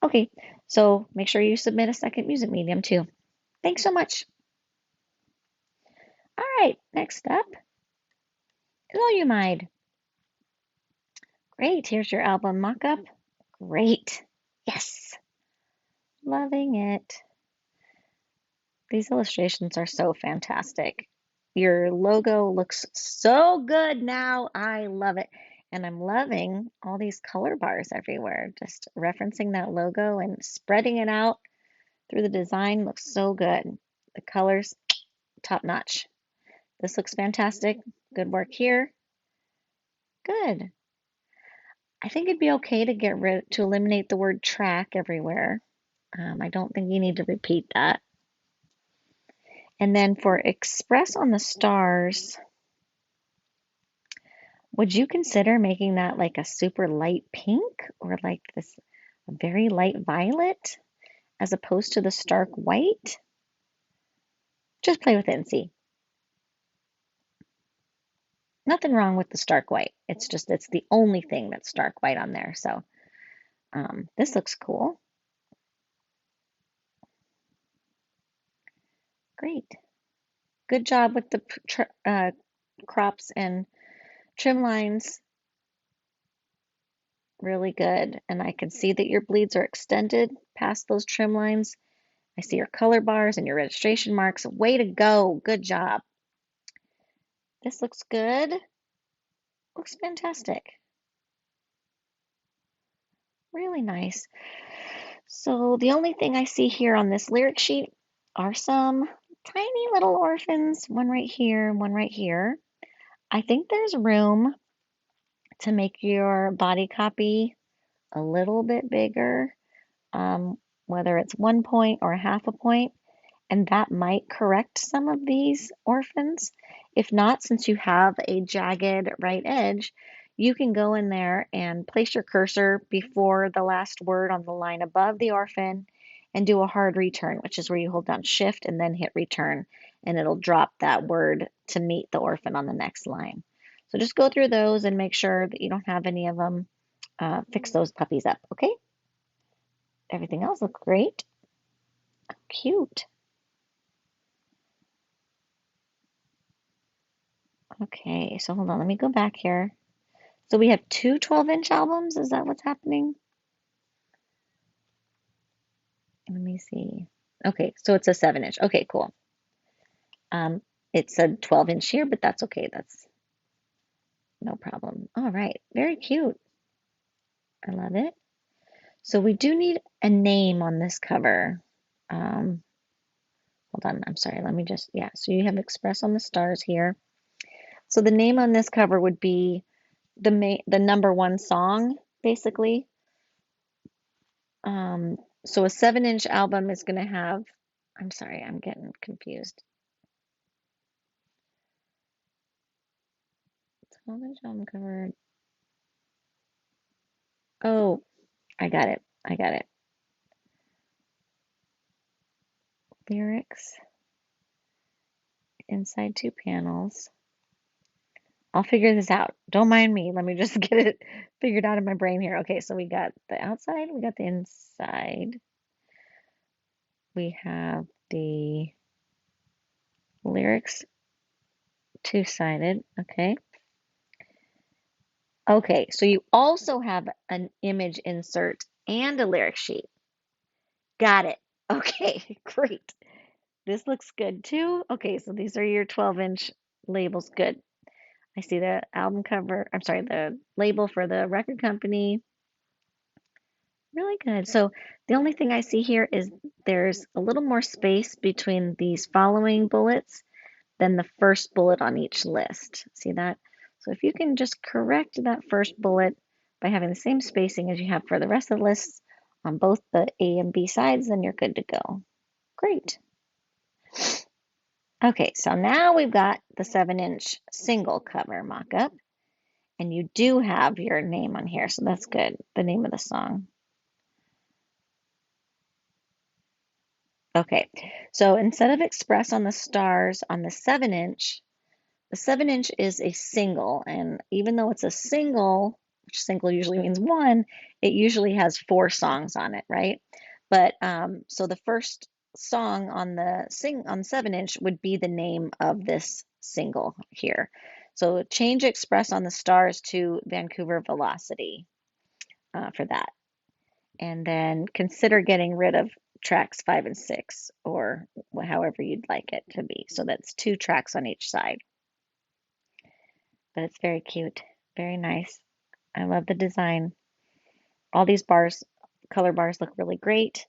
Okay, so make sure you submit a second music medium too. Thanks so much. All right, next up is All Great, here's your album mock-up. Great, yes, loving it. These illustrations are so fantastic. Your logo looks so good now. I love it. And I'm loving all these color bars everywhere. Just referencing that logo and spreading it out through the design looks so good. The colors, top notch. This looks fantastic. Good work here. Good. I think it'd be okay to eliminate the word track everywhere. I don't think you need to repeat that. And then for express on the stars, would you consider making that like a super light pink or like this very light violet as opposed to the stark white? Just play with it and see. Nothing wrong with the stark white. It's the only thing that's stark white on there. So this looks cool. Great. Good job with the crops and trim lines. Really good. And I can see that your bleeds are extended past those trim lines. I see your color bars and your registration marks. Way to go. Good job. This looks good. Looks fantastic. Really nice. So the only thing I see here on this lyric sheet are some tiny little orphans, one right here and one right here. I think there's room to make your body copy a little bit bigger, whether it's 1 point or a half a point, and that might correct some of these orphans. If not, since you have a jagged right edge, you can go in there and place your cursor before the last word on the line above the orphan and do a hard return, which is where you hold down shift and then hit return, and it'll drop that word to meet the orphan on the next line. So just go through those and make sure that you don't have any of them. Fix those puppies up, okay? Everything else looks great. Cute. Okay, so hold on, let me go back here. So we have two 12-inch albums. Is that what's happening? Let me see. Okay, so it's a 7-inch. Okay, cool. It's a 12-inch here, but that's okay. That's no problem. All right, very cute. I love it. So we do need a name on this cover. Hold on, I'm sorry. Let me just, yeah. So you have Express on the stars here. So the name on this cover would be the number one song, basically. So a 7-inch album is going to have, I'm sorry, I'm getting confused. 12-inch album cover. Oh, I got it. I got it. Lyrics inside two panels. I'll figure this out. Don't mind me. Let me just get it figured out in my brain here. Okay, so we got the outside, we got the inside. We have the lyrics two-sided. Okay. Okay, so you also have an image insert and a lyric sheet. Got it. Okay, great. This looks good too. Okay, so these are your 12-inch labels. Good. I see the album cover, I'm sorry, the label for the record company. Really good. So the only thing I see here is there's a little more space between these following bullets than the first bullet on each list. See that? So if you can just correct that first bullet by having the same spacing as you have for the rest of the lists on both the A and B sides, then you're good to go. Great. Okay, so now we've got the 7-inch single cover mock-up, and you do have your name on here, so that's good, the name of the song. Okay, so instead of Express on the stars on the 7-inch, the 7-inch is a single, and even though it's a single, which single usually means one, it usually has 4 songs on it, right? But so the first song on the 7-inch would be the name of this single here. So change Express on the stars to Vancouver Velocity for that. And then consider getting rid of tracks 5 and 6, or however you'd like it to be. So that's 2 tracks on each side. But it's very cute, very nice. I love the design. All these bars, color bars look really great.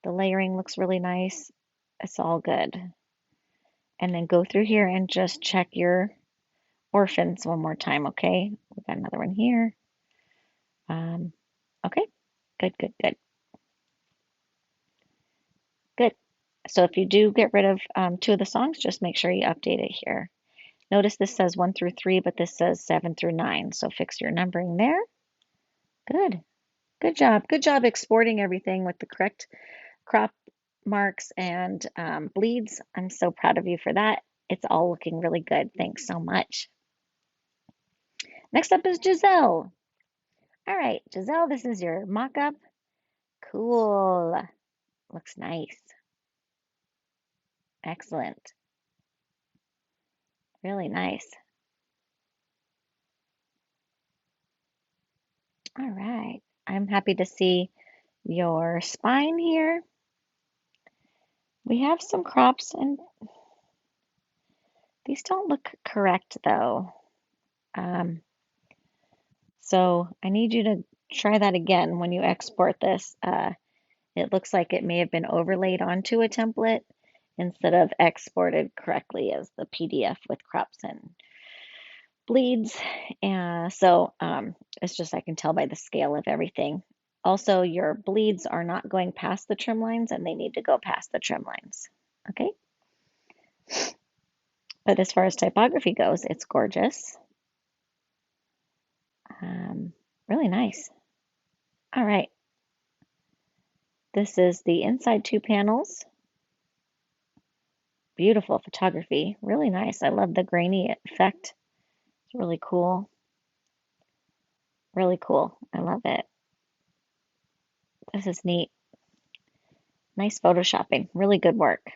The layering looks really nice. It's all good. And then go through here and just check your orphans one more time, okay? We've got another one here. Okay, good, good, good. Good. So if you do get rid of 2 of the songs, just make sure you update it here. Notice this says 1 through 3, but this says 7 through 9. So fix your numbering there. Good. Good job. Good job exporting everything with the correct crop marks and bleeds. I'm so proud of you for that. It's all looking really good. Thanks so much. Next up is Giselle. All right, Giselle, this is your mock-up. Cool. Looks nice. Excellent. Really nice. All right. I'm happy to see your spine here. We have some crops, and these don't look correct though. Um, so I need you to try that again when you export this. It looks like it may have been overlaid onto a template instead of exported correctly as the PDF with crops and bleeds. And so it's just I can tell by the scale of everything. Also, your bleeds are not going past the trim lines and they need to go past the trim lines. Okay. But as far as typography goes, it's gorgeous. Really nice. All right. This is the inside two panels. Beautiful photography. Really nice. I love the grainy effect. It's really cool. Really cool. I love it. This is neat. Nice photoshopping. Really good work.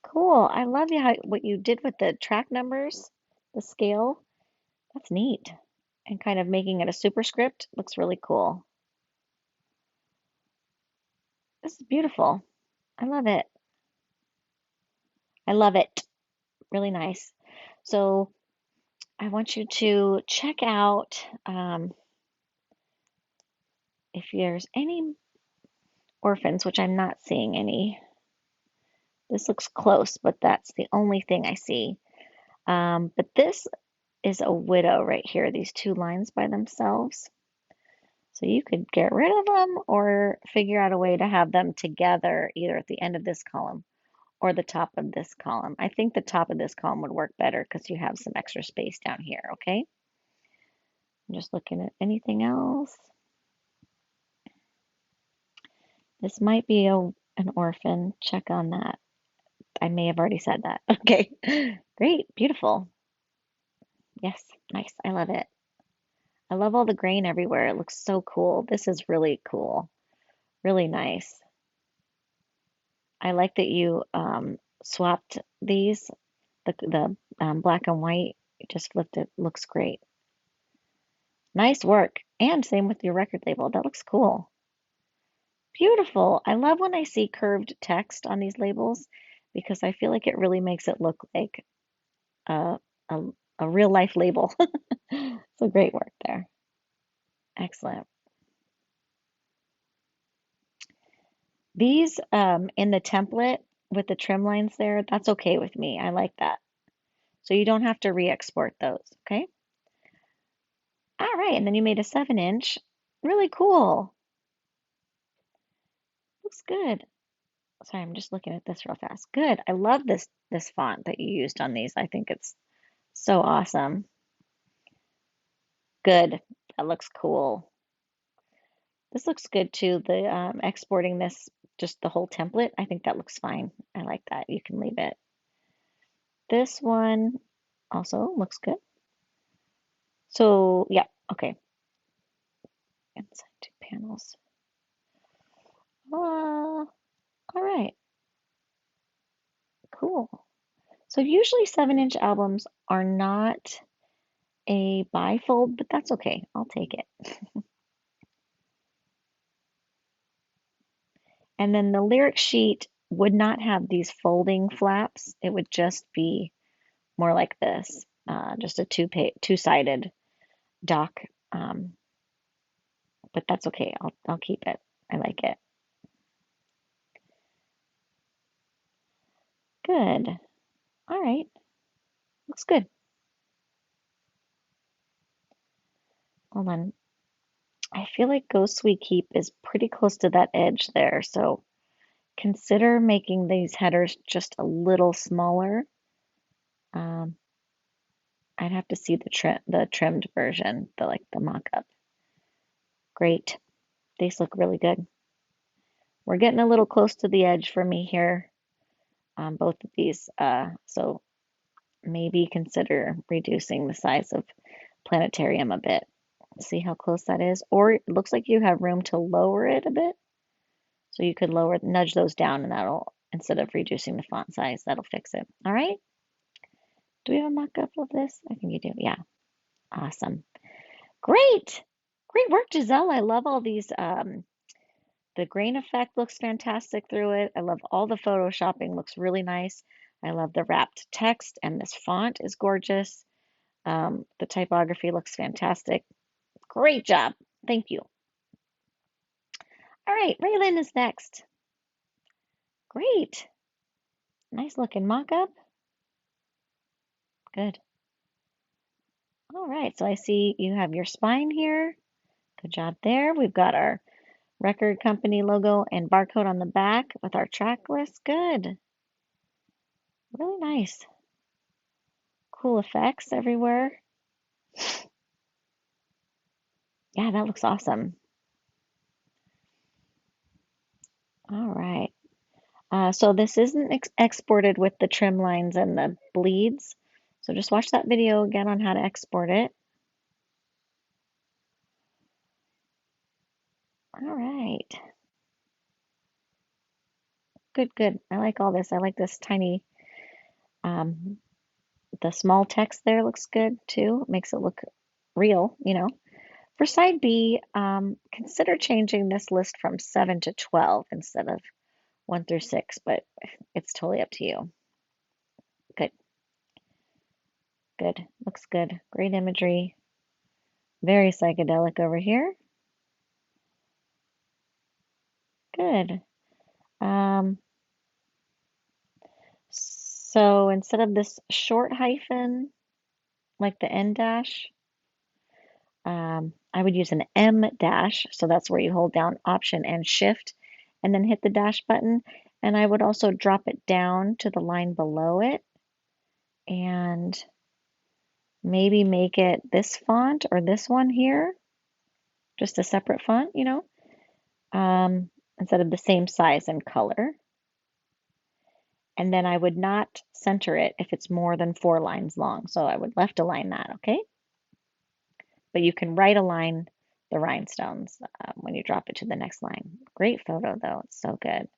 Cool. I love what you did with the track numbers, the scale. That's neat. And kind of making it a superscript looks really cool. This is beautiful. I love it. I love it. Really nice. So I want you to check out if there's any orphans, which I'm not seeing any. This looks close, but that's the only thing I see. But this is a widow right here, these two lines by themselves. So you could get rid of them or figure out a way to have them together either at the end of this column or the top of this column. I think the top of this column would work better because you have some extra space down here, okay? I'm just looking at anything else. This might be an orphan. Check on that. I may have already said that. Okay, great, beautiful. Yes, nice. I love it. I love all the grain everywhere. It looks so cool. This is really cool. Really nice. I like that you swapped these, the black and white. You just flipped it. Looks great. Nice work. And same with your record label. That looks cool. Beautiful. I love when I see curved text on these labels because I feel like it really makes it look like a, a, a real life label. So great work there. Excellent. These in the template with the trim lines there, that's okay with me. I like that. So you don't have to re-export those, okay? All right, and then you made a 7-inch. Really cool. Looks good. Sorry, I'm just looking at this real fast. Good. I love this font that you used on these. I think it's so awesome. Good. That looks cool. This looks good too. The exporting this, just the whole template, I think that looks fine. I like that. You can leave it. This one also looks good. So, yeah, okay. Inside two panels. All right, cool. So usually 7-inch albums are not a bifold, but that's okay. I'll take it. And then the lyric sheet would not have these folding flaps. It would just be more like this, just a two-sided doc. Um, but that's okay. I'll keep it. I like it. Good. All right. Looks good. Hold on. I feel like Ghosts We Keep is pretty close to that edge there, so consider making these headers just a little smaller. Um, I'd have to see the trimmed version, the mock-up. Great. These look really good. We're getting a little close to the edge for me here on both of these, so maybe consider reducing the size of planetarium a bit. See how close that is? Or it looks like you have room to lower it a bit. So you could nudge those down and that'll instead of reducing the font size. That'll fix it. All right. Do we have a mock-up of this? I think you do. Yeah. Awesome. Great. Great work, Giselle. I love all these. The grain effect looks fantastic through it. I love all the photoshopping. Looks really nice. I love the wrapped text, and this font is gorgeous. The typography looks fantastic. Great job. Thank you. All right, Raylan is next. Great. Nice looking mock-up. Good. All right, so I see you have your spine here. Good job there. We've got our record company logo and barcode on the back with our track list. Good. Really nice. Cool effects everywhere. Yeah, that looks awesome. All right. So this isn't exported with the trim lines and the bleeds. So just watch that video again on how to export it. All right. Good, good. I like all this. I like this tiny, the small text there looks good too. It makes it look real, you know. For side B, consider changing this list from 7 to 12 instead of 1 through 6, but it's totally up to you. Good, good. Looks good. Great imagery. Very psychedelic over here. Good. So instead of this short hyphen, like the N dash, I would use an M dash. So that's where you hold down Option and Shift and then hit the dash button. And I would also drop it down to the line below it and maybe make it this font or this one here, just a separate font, you know, instead of the same size and color. And then I would not center it if it's more than 4 lines long. So I would left align that, okay? But you can right align the rhinestones when you drop it to the next line. Great photo though, it's so good.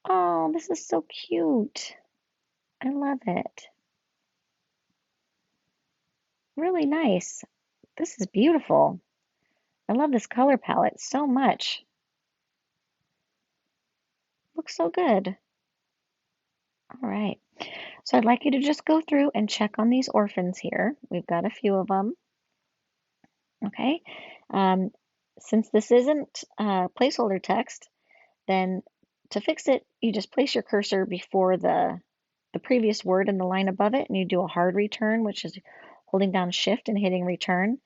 Oh, this is so cute. I love it. Really nice. This is beautiful. I love this color palette so much. Looks so good. All right. So I'd like you to just go through and check on these orphans here. We've got a few of them. Okay. Since this isn't placeholder text, then to fix it, you just place your cursor before the previous word in the line above it, and you do a hard return, which is holding down Shift and hitting return.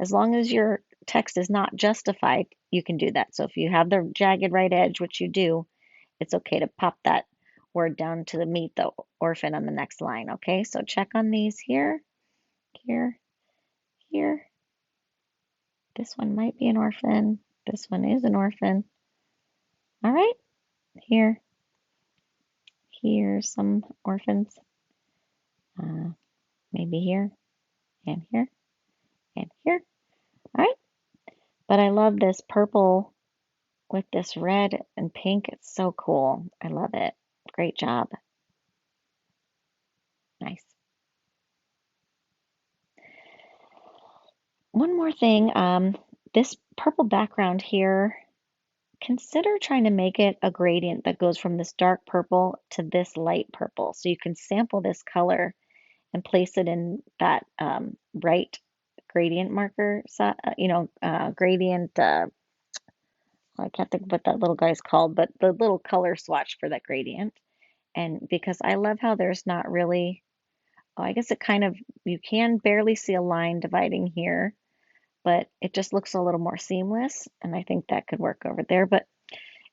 As long as your text is not justified, you can do that. So if you have the jagged right edge, which you do, it's okay to pop that word down to meet the orphan on the next line. Okay, so check on these here, here, here. This one might be an orphan. This one is an orphan. All right, here. Here's some orphans. Maybe here, and here, and here. All right. But I love this purple with this red and pink. It's so cool. I love it. Great job. Nice. One more thing. This purple background here, consider trying to make it a gradient that goes from this dark purple to this light purple. So you can sample this color and place it in that right gradient marker, gradient, I can't think of what that little guy's called, but the little color swatch for that gradient. And because I love how there's not really, oh, I guess it kind of, you can barely see a line dividing here, but it just looks a little more seamless. And I think that could work over there, but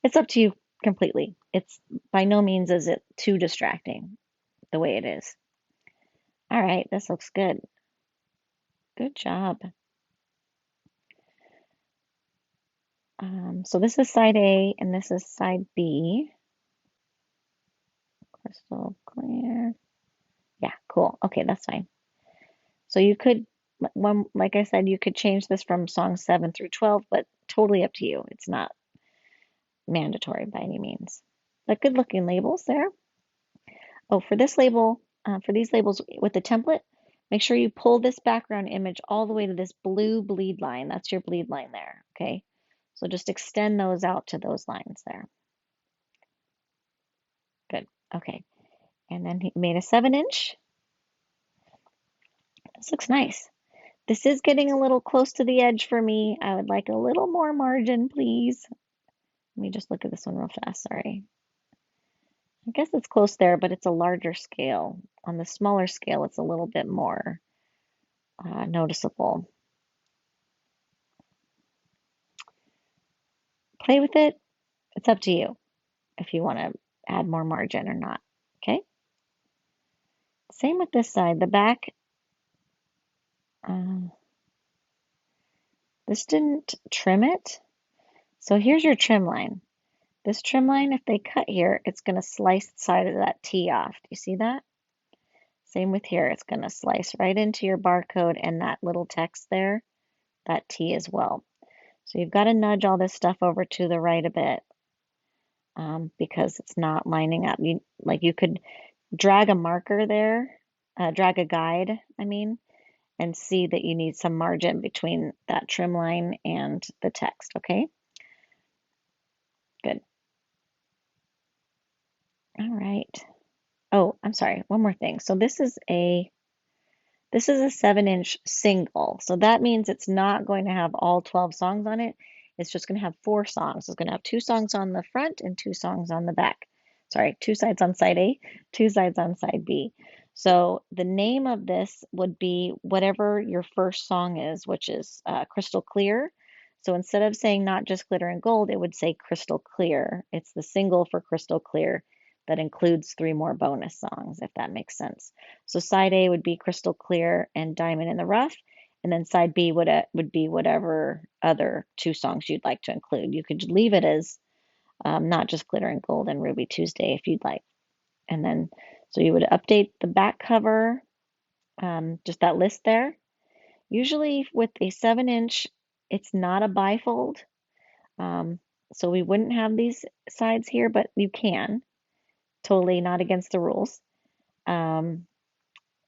it's up to you completely. It's by no means is it too distracting the way it is. All right, this looks good. Good job. So this is side A and this is side B. Crystal clear. Yeah, cool. Okay, that's fine. So you could, like I said, you could change this from song 7 through 12, but totally up to you. It's not mandatory by any means. but good looking labels there. Oh, for this label, for these labels with the template, make sure you pull this background image all the way to this blue bleed line. That's your bleed line there, okay? So just extend those out to those lines there. Good, okay. And then he made a 7-inch. This looks nice. This is getting a little close to the edge for me. I would like a little more margin, please. Let me just look at this one real fast, sorry. I guess it's close there, but it's a larger scale. On the smaller scale, it's a little bit more noticeable. Play with it. It's up to you if you want to add more margin or not. Okay. Same with this side. The back, uh, this didn't trim it. So here's your trim line. This trim line, if they cut here, it's going to slice the side of that T off. Do you see that? Same with here. It's going to slice right into your barcode and that little text there, that T as well. So you've got to nudge all this stuff over to the right a bit because it's not lining up. You could drag a marker there, drag a guide, I mean, and see that you need some margin between that trim line and the text, okay? Good. All right. Oh, I'm sorry, one more thing. So this is a 7-inch single. So that means it's not going to have all 12 songs on it. It's just going to have 4 songs. It's going to have 2 songs on the front and 2 songs on the back. Sorry, 2 sides on side A, 2 sides on side B. So the name of this would be whatever your first song is, which is Crystal Clear. So instead of saying not just glitter and gold, it would say Crystal Clear. It's the single for Crystal Clear that includes 3 more bonus songs, if that makes sense. So side A would be Crystal Clear and Diamond in the Rough, and then side B would be whatever other 2 songs you'd like to include. You could leave it as not just Glitter and Gold and Ruby Tuesday if you'd like. And then, so you would update the back cover, just that list there. Usually with a 7-inch, it's not a bifold. So we wouldn't have these sides here, but you can. Totally not against the rules. And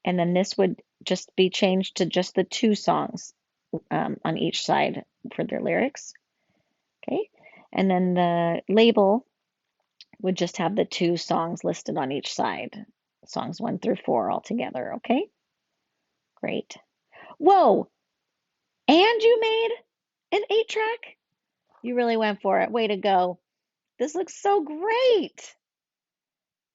then this would just be changed to just the 2 songs on each side for their lyrics. Okay. And then the label would just have the 2 songs listed on each side, songs 1 through 4 all together. Okay. Great. Whoa. And you made an 8-track? You really went for it. Way to go. This looks so great.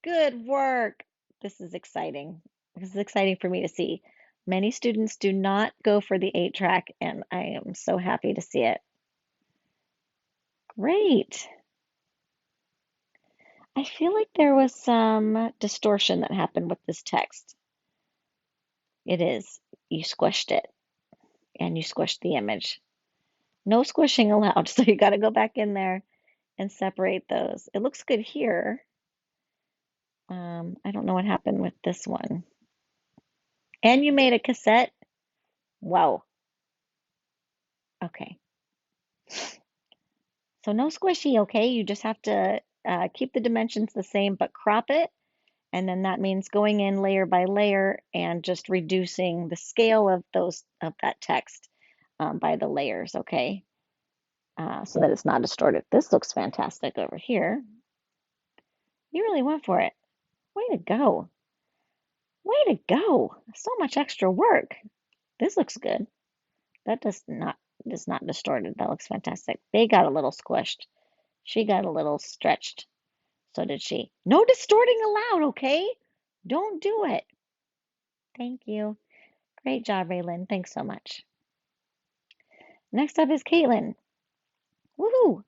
Good work. This is exciting. This is exciting for me to see. Many students do not go for the 8-track, and I am so happy to see it. Great. I feel like there was some distortion that happened with this text. It is. You squished it, and you squished the image. No squishing allowed, so you got to go back in there and separate those. It looks good here. I don't know what happened with this one. And you made a cassette? Wow. Okay. So no squishy, okay? You just have to keep the dimensions the same, but crop it. And then that means going in layer by layer and just reducing the scale of that text by the layers, okay? So that it's not distorted. This looks fantastic over here. You really went for it. Way to go. Way to go. So much extra work. This looks good. That is not distorted. That looks fantastic. They got a little squished. She got a little stretched. So did she. No distorting allowed, okay? Don't do it. Thank you. Great job, Raylan. Thanks so much. Next up is Caitlin. Woohoo!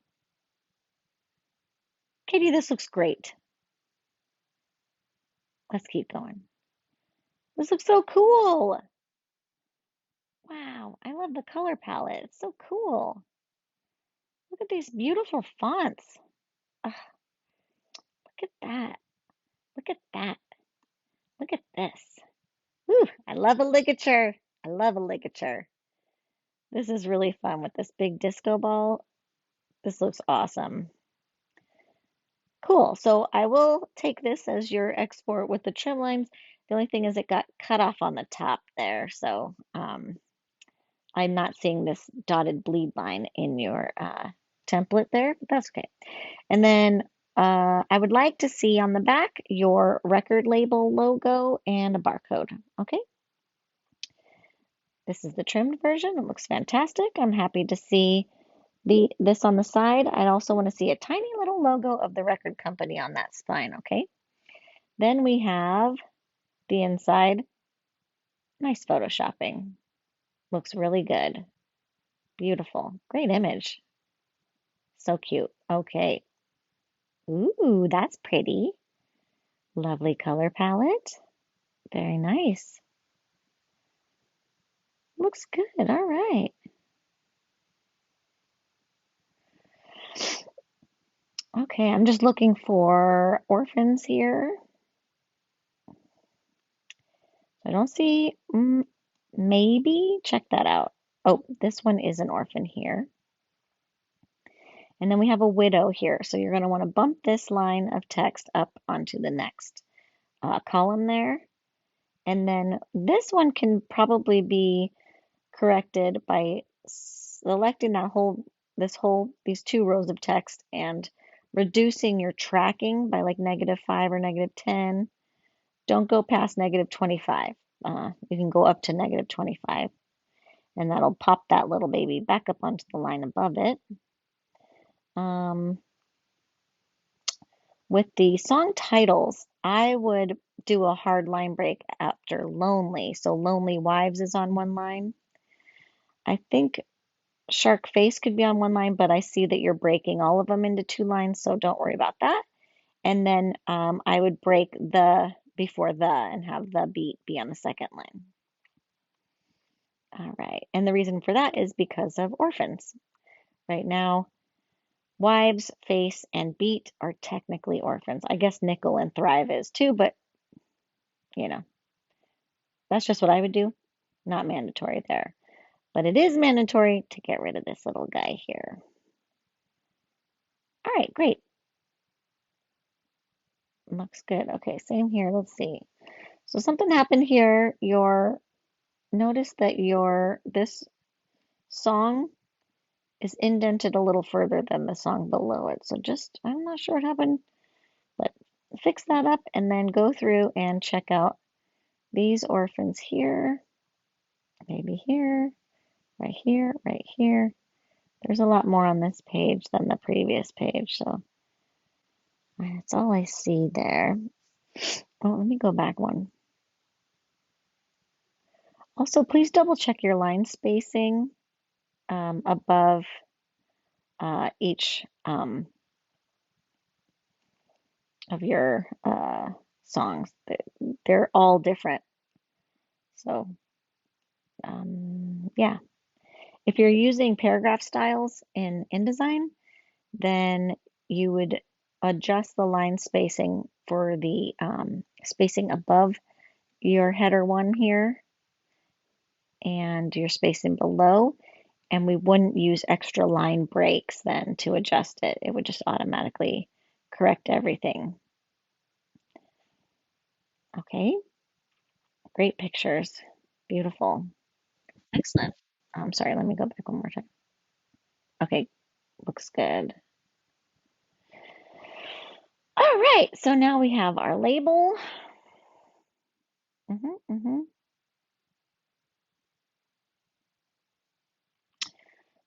Katie, this looks great. Let's keep going. This looks so cool. Wow, I love the color palette. It's so cool. Look at these beautiful fonts. Ugh, look at that. Look at that. Look at this. Whew, I love a ligature. I love a ligature. This is really fun with this big disco ball. This looks awesome. Cool. So I will take this as your export with the trim lines. The only thing is it got cut off on the top there. So I'm not seeing this dotted bleed line in your template there, but that's okay. And then I would like to see on the back your record label logo and a barcode. Okay, this is the trimmed version. It looks fantastic. I'm happy to see this on the side. I also want to see a tiny little logo of the record company on that spine. Okay, then we have the inside. Nice photoshopping. Looks really good. Beautiful. Great image. So cute. Okay. Ooh, that's pretty. Lovely color palette. Very nice. Looks good. All right. Okay, I'm just looking for orphans here. I don't see, maybe check that out. Oh, this one is an orphan here. And then we have a widow here. So you're going to want to bump this line of text up onto the next column there. And then this one can probably be corrected by selecting these two rows of text and reducing your tracking by like -5 or -10. Don't go past -25. You can go up to -25, and that'll pop that little baby back up onto the line above it. With the song titles, I would do a hard line break after Lonely. So Lonely Wives is on one line. I think Shark Face could be on one line, but I see that you're breaking all of them into two lines, so don't worry about that. And then I would break the before the and have the beat be on the second line. All right. And the reason for that is because of orphans. Right now, wives, face, and beat are technically orphans. I guess nickel and thrive is too, but you know, that's just what I would do. Not mandatory there. But it is mandatory to get rid of this little guy here. All right, great. Looks good. Okay, same here. Let's see. So something happened here. Notice that this song is indented a little further than the song below it. So I'm not sure what happened, but fix that up and then go through and check out these orphans here, maybe here, right here, right here. There's a lot more on this page than the previous page, so that's all I see there. Oh, let me go back one. Also, please double check your line spacing above each of your songs. They're all different. So, yeah. If you're using paragraph styles in InDesign, then you would adjust the line spacing for the spacing above your header one here and your spacing below, and we wouldn't use extra line breaks then to adjust it. It would just automatically correct everything. Okay, great pictures. Beautiful. Excellent. I'm sorry, let me go back one more time. Okay, looks good. All right, so now we have our label.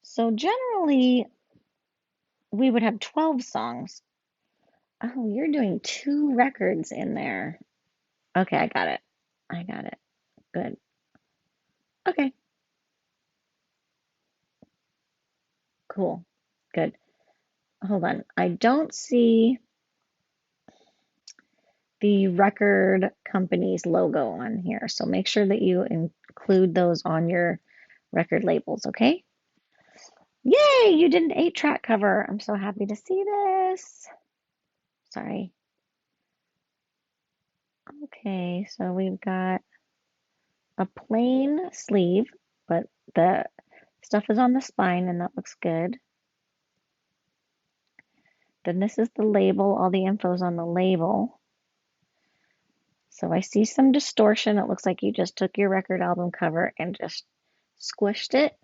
So generally, we would have 12 songs. Oh, you're doing two records in there. Okay, I got it. I got it. Good. Okay, cool. Good. Hold on. I don't see the record company's logo on here, so make sure that you include those on your record labels, okay? Yay, you did an 8-track cover. I'm so happy to see this. Sorry. Okay, so we've got a plain sleeve, but the stuff is on the spine and that looks good. Then this is the label. All the info's on the label. So I see some distortion. It looks like you just took your record album cover and just squished it.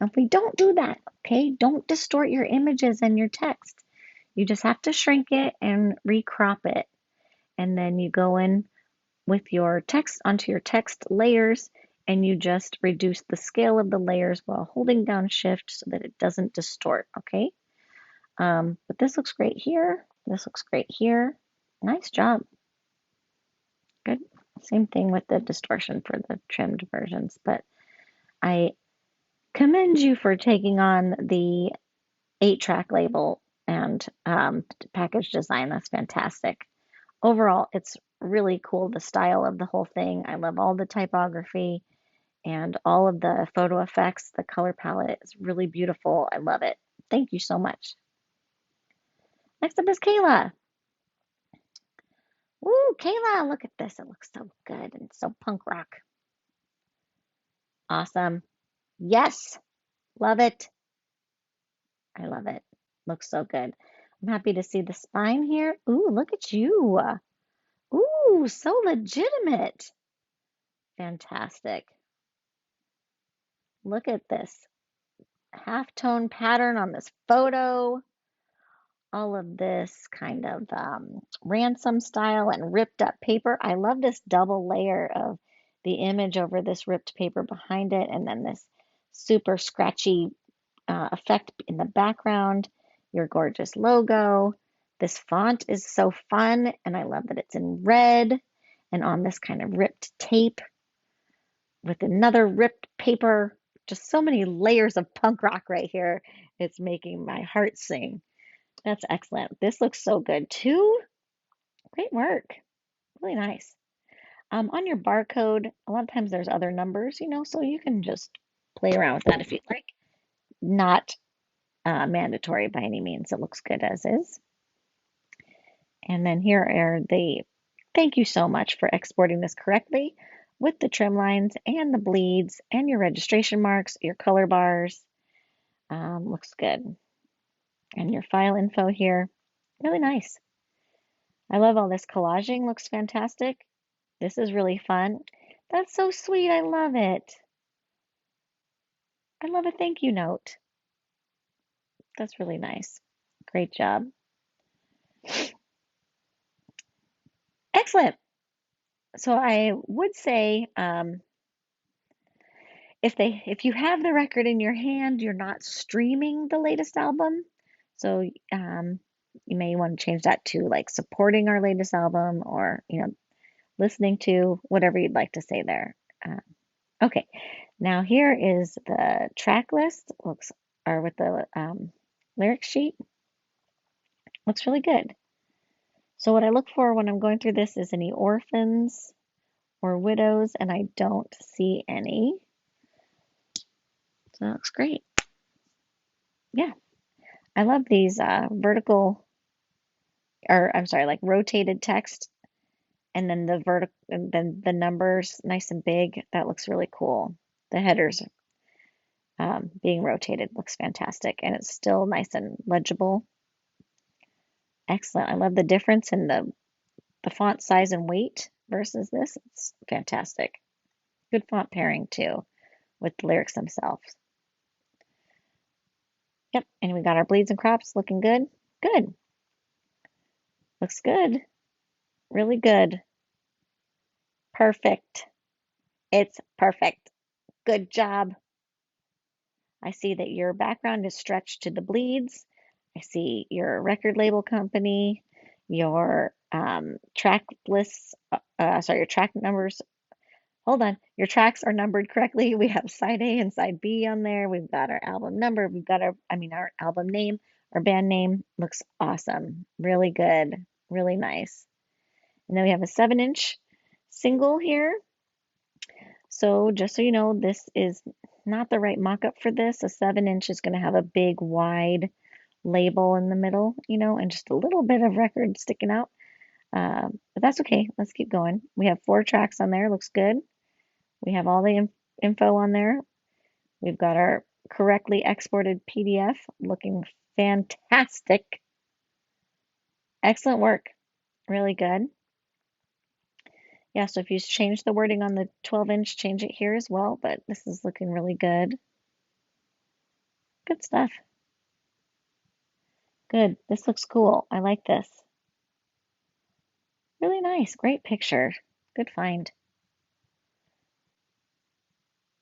And we don't do that, okay? Don't distort your images and your text. You just have to shrink it and recrop it. And then you go in with your text onto your text layers and you just reduce the scale of the layers while holding down shift so that it doesn't distort, okay? But this looks great here. This looks great here. Nice job. Good. Same thing with the distortion for the trimmed versions, but I commend you for taking on the 8-track label and package design. That's fantastic. Overall, it's really cool, the style of the whole thing. I love all the typography and all of the photo effects. The color palette is really beautiful. I love it. Thank you so much. Next up is Kayla. Woo, Kayla, look at this. It looks so good and so punk rock. Awesome. Yes, love it. I love it. Looks so good. I'm happy to see the spine here. Ooh, look at you. Ooh, so legitimate. Fantastic. Look at this halftone pattern on this photo. All of this kind of ransom style and ripped up paper. I love this double layer of the image over this ripped paper behind it, and then this super scratchy effect in the background. Your gorgeous logo. This font is so fun, and I love that it's in red and on this kind of ripped tape with another ripped paper. Just so many layers of punk rock right here. It's making my heart sing. That's excellent. This looks so good too. Great work. Really nice. On your barcode, a lot of times there's other numbers, so you can just play around with that if you'd like. Not mandatory by any means. It looks good as is. And then here are the thank you so much for exporting this correctly with the trim lines and the bleeds and your registration marks, your color bars. Looks good. And your file info here. Really nice. I love all this collaging. Looks fantastic. This is really fun. That's so sweet. I love it. I love a thank you note. That's really nice. Great job. Excellent. So I would say if you have the record in your hand, you're not streaming the latest album. So you may want to change that to like supporting our latest album or listening to whatever you'd like to say there. Okay, now here is the track list. Looks or with the lyric sheet. Looks really good. So what I look for when I'm going through this is any orphans or widows, and I don't see any. So that looks great. Yeah, I love these like rotated text, and then the vertical, and then the numbers nice and big. That looks really cool. The headers being rotated looks fantastic, and it's still nice and legible. Excellent. I love the difference in the font size and weight versus this. It's fantastic. Good font pairing too with the lyrics themselves. Yep, and we got our bleeds and crops looking good. Good. Looks good. Really good. Perfect. It's perfect. Good job. I see that your background is stretched to the bleeds. I see your record label company, your track lists, your track numbers. Hold on, your tracks are numbered correctly. We have side A and side B on there. We've got our album number. We've got our album name, our band name. Looks awesome. Really good. Really nice. And then we have a 7-inch single here. So just so you know, this is not the right mock-up for this. A 7-inch is going to have a big, wide label in the middle, and just a little bit of record sticking out. But that's okay. Let's keep going. We have 4 tracks on there. Looks good. We have all the info on there. We've got our correctly exported PDF looking fantastic. Excellent work. Really good. Yeah, so if you change the wording on the 12-inch, change it here as well, but this is looking really good. Good stuff. Good. This looks cool. I like this. Really nice. Great picture. Good find.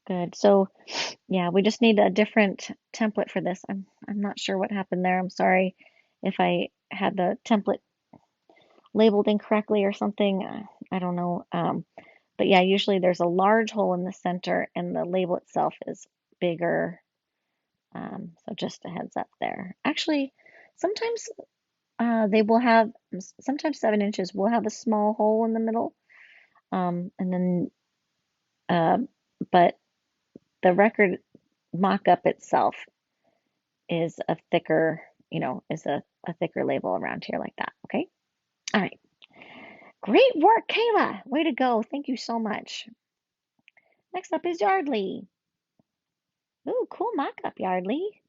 Good. So, yeah, we just need a different template for this. I'm not sure what happened there. I'm sorry if I had the template labeled incorrectly or something. I don't know. But yeah, usually there's a large hole in the center and the label itself is bigger. So just a heads up there. Actually, sometimes they will have, sometimes 7 inches will have a small hole in the middle. And then, uh, but the record mock-up itself is a thicker, is a thicker label around here like that. Okay. All right. Great work, Kayla. Way to go. Thank you so much. Next up is Yardley. Ooh, cool mock-up, Yardley.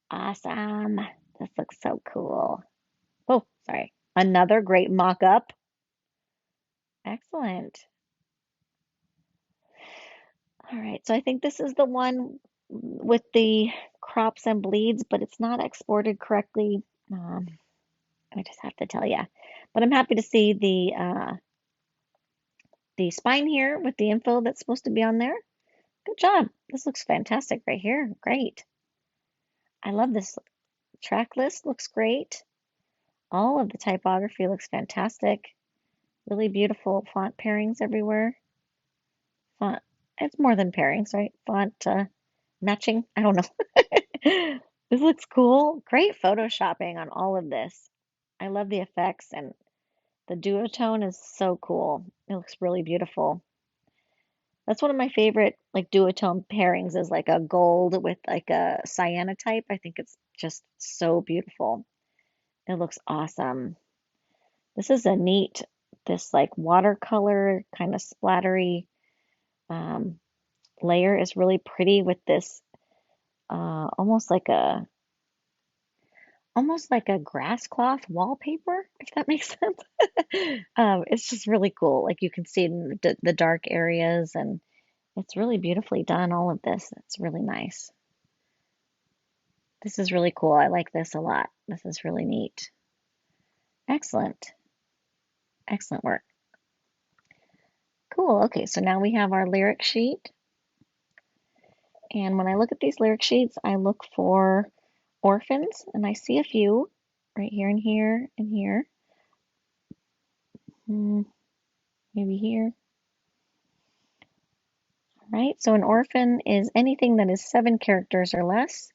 Awesome. This looks so cool. Oh, sorry. Another great mock-up. Excellent. All right, so I think this is the one with the crops and bleeds, but it's not exported correctly. I just have to tell you. But I'm happy to see the spine here with the info that's supposed to be on there. Good job. This looks fantastic right here. Great. I love this track list. Looks great. All of the typography looks fantastic. Really beautiful font pairings everywhere. Font, it's more than pairings, right? Font matching. I don't know. This looks cool. Great photoshopping on all of this. I love the effects and the duotone is so cool. It looks really beautiful. That's one of my favorite like duotone pairings is like a gold with like a cyanotype. I think it's just so beautiful. It looks awesome. This is a neat, this like watercolor kind of splattery um, layer is really pretty with this almost like a grass cloth wallpaper, if that makes sense. It's just really cool. Like you can see it in the dark areas, and it's really beautifully done. All of this, it's really nice. This is really cool. I like this a lot. This is really neat. Excellent. Excellent work. Cool. Okay, so now we have our lyric sheet. And when I look at these lyric sheets, I look for orphans, and I see a few right here and here and here. Maybe here. All right, so an orphan is anything that is 7 characters or less,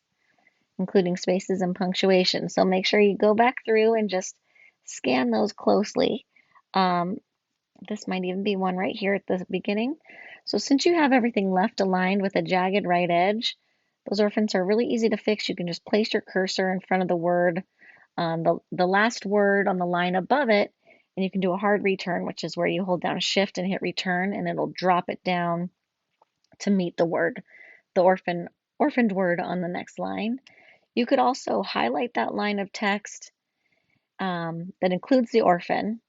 including spaces and punctuation. So make sure you go back through and just scan those closely. Um, this might even be one right here at the beginning. So since you have everything left aligned with a jagged right edge, those orphans are really easy to fix. You can just place your cursor in front of the word, the last word on the line above it, and you can do a hard return, which is where you hold down Shift and hit return, and it'll drop it down to meet the word, the orphaned word on the next line. You could also highlight that line of text that includes the orphan,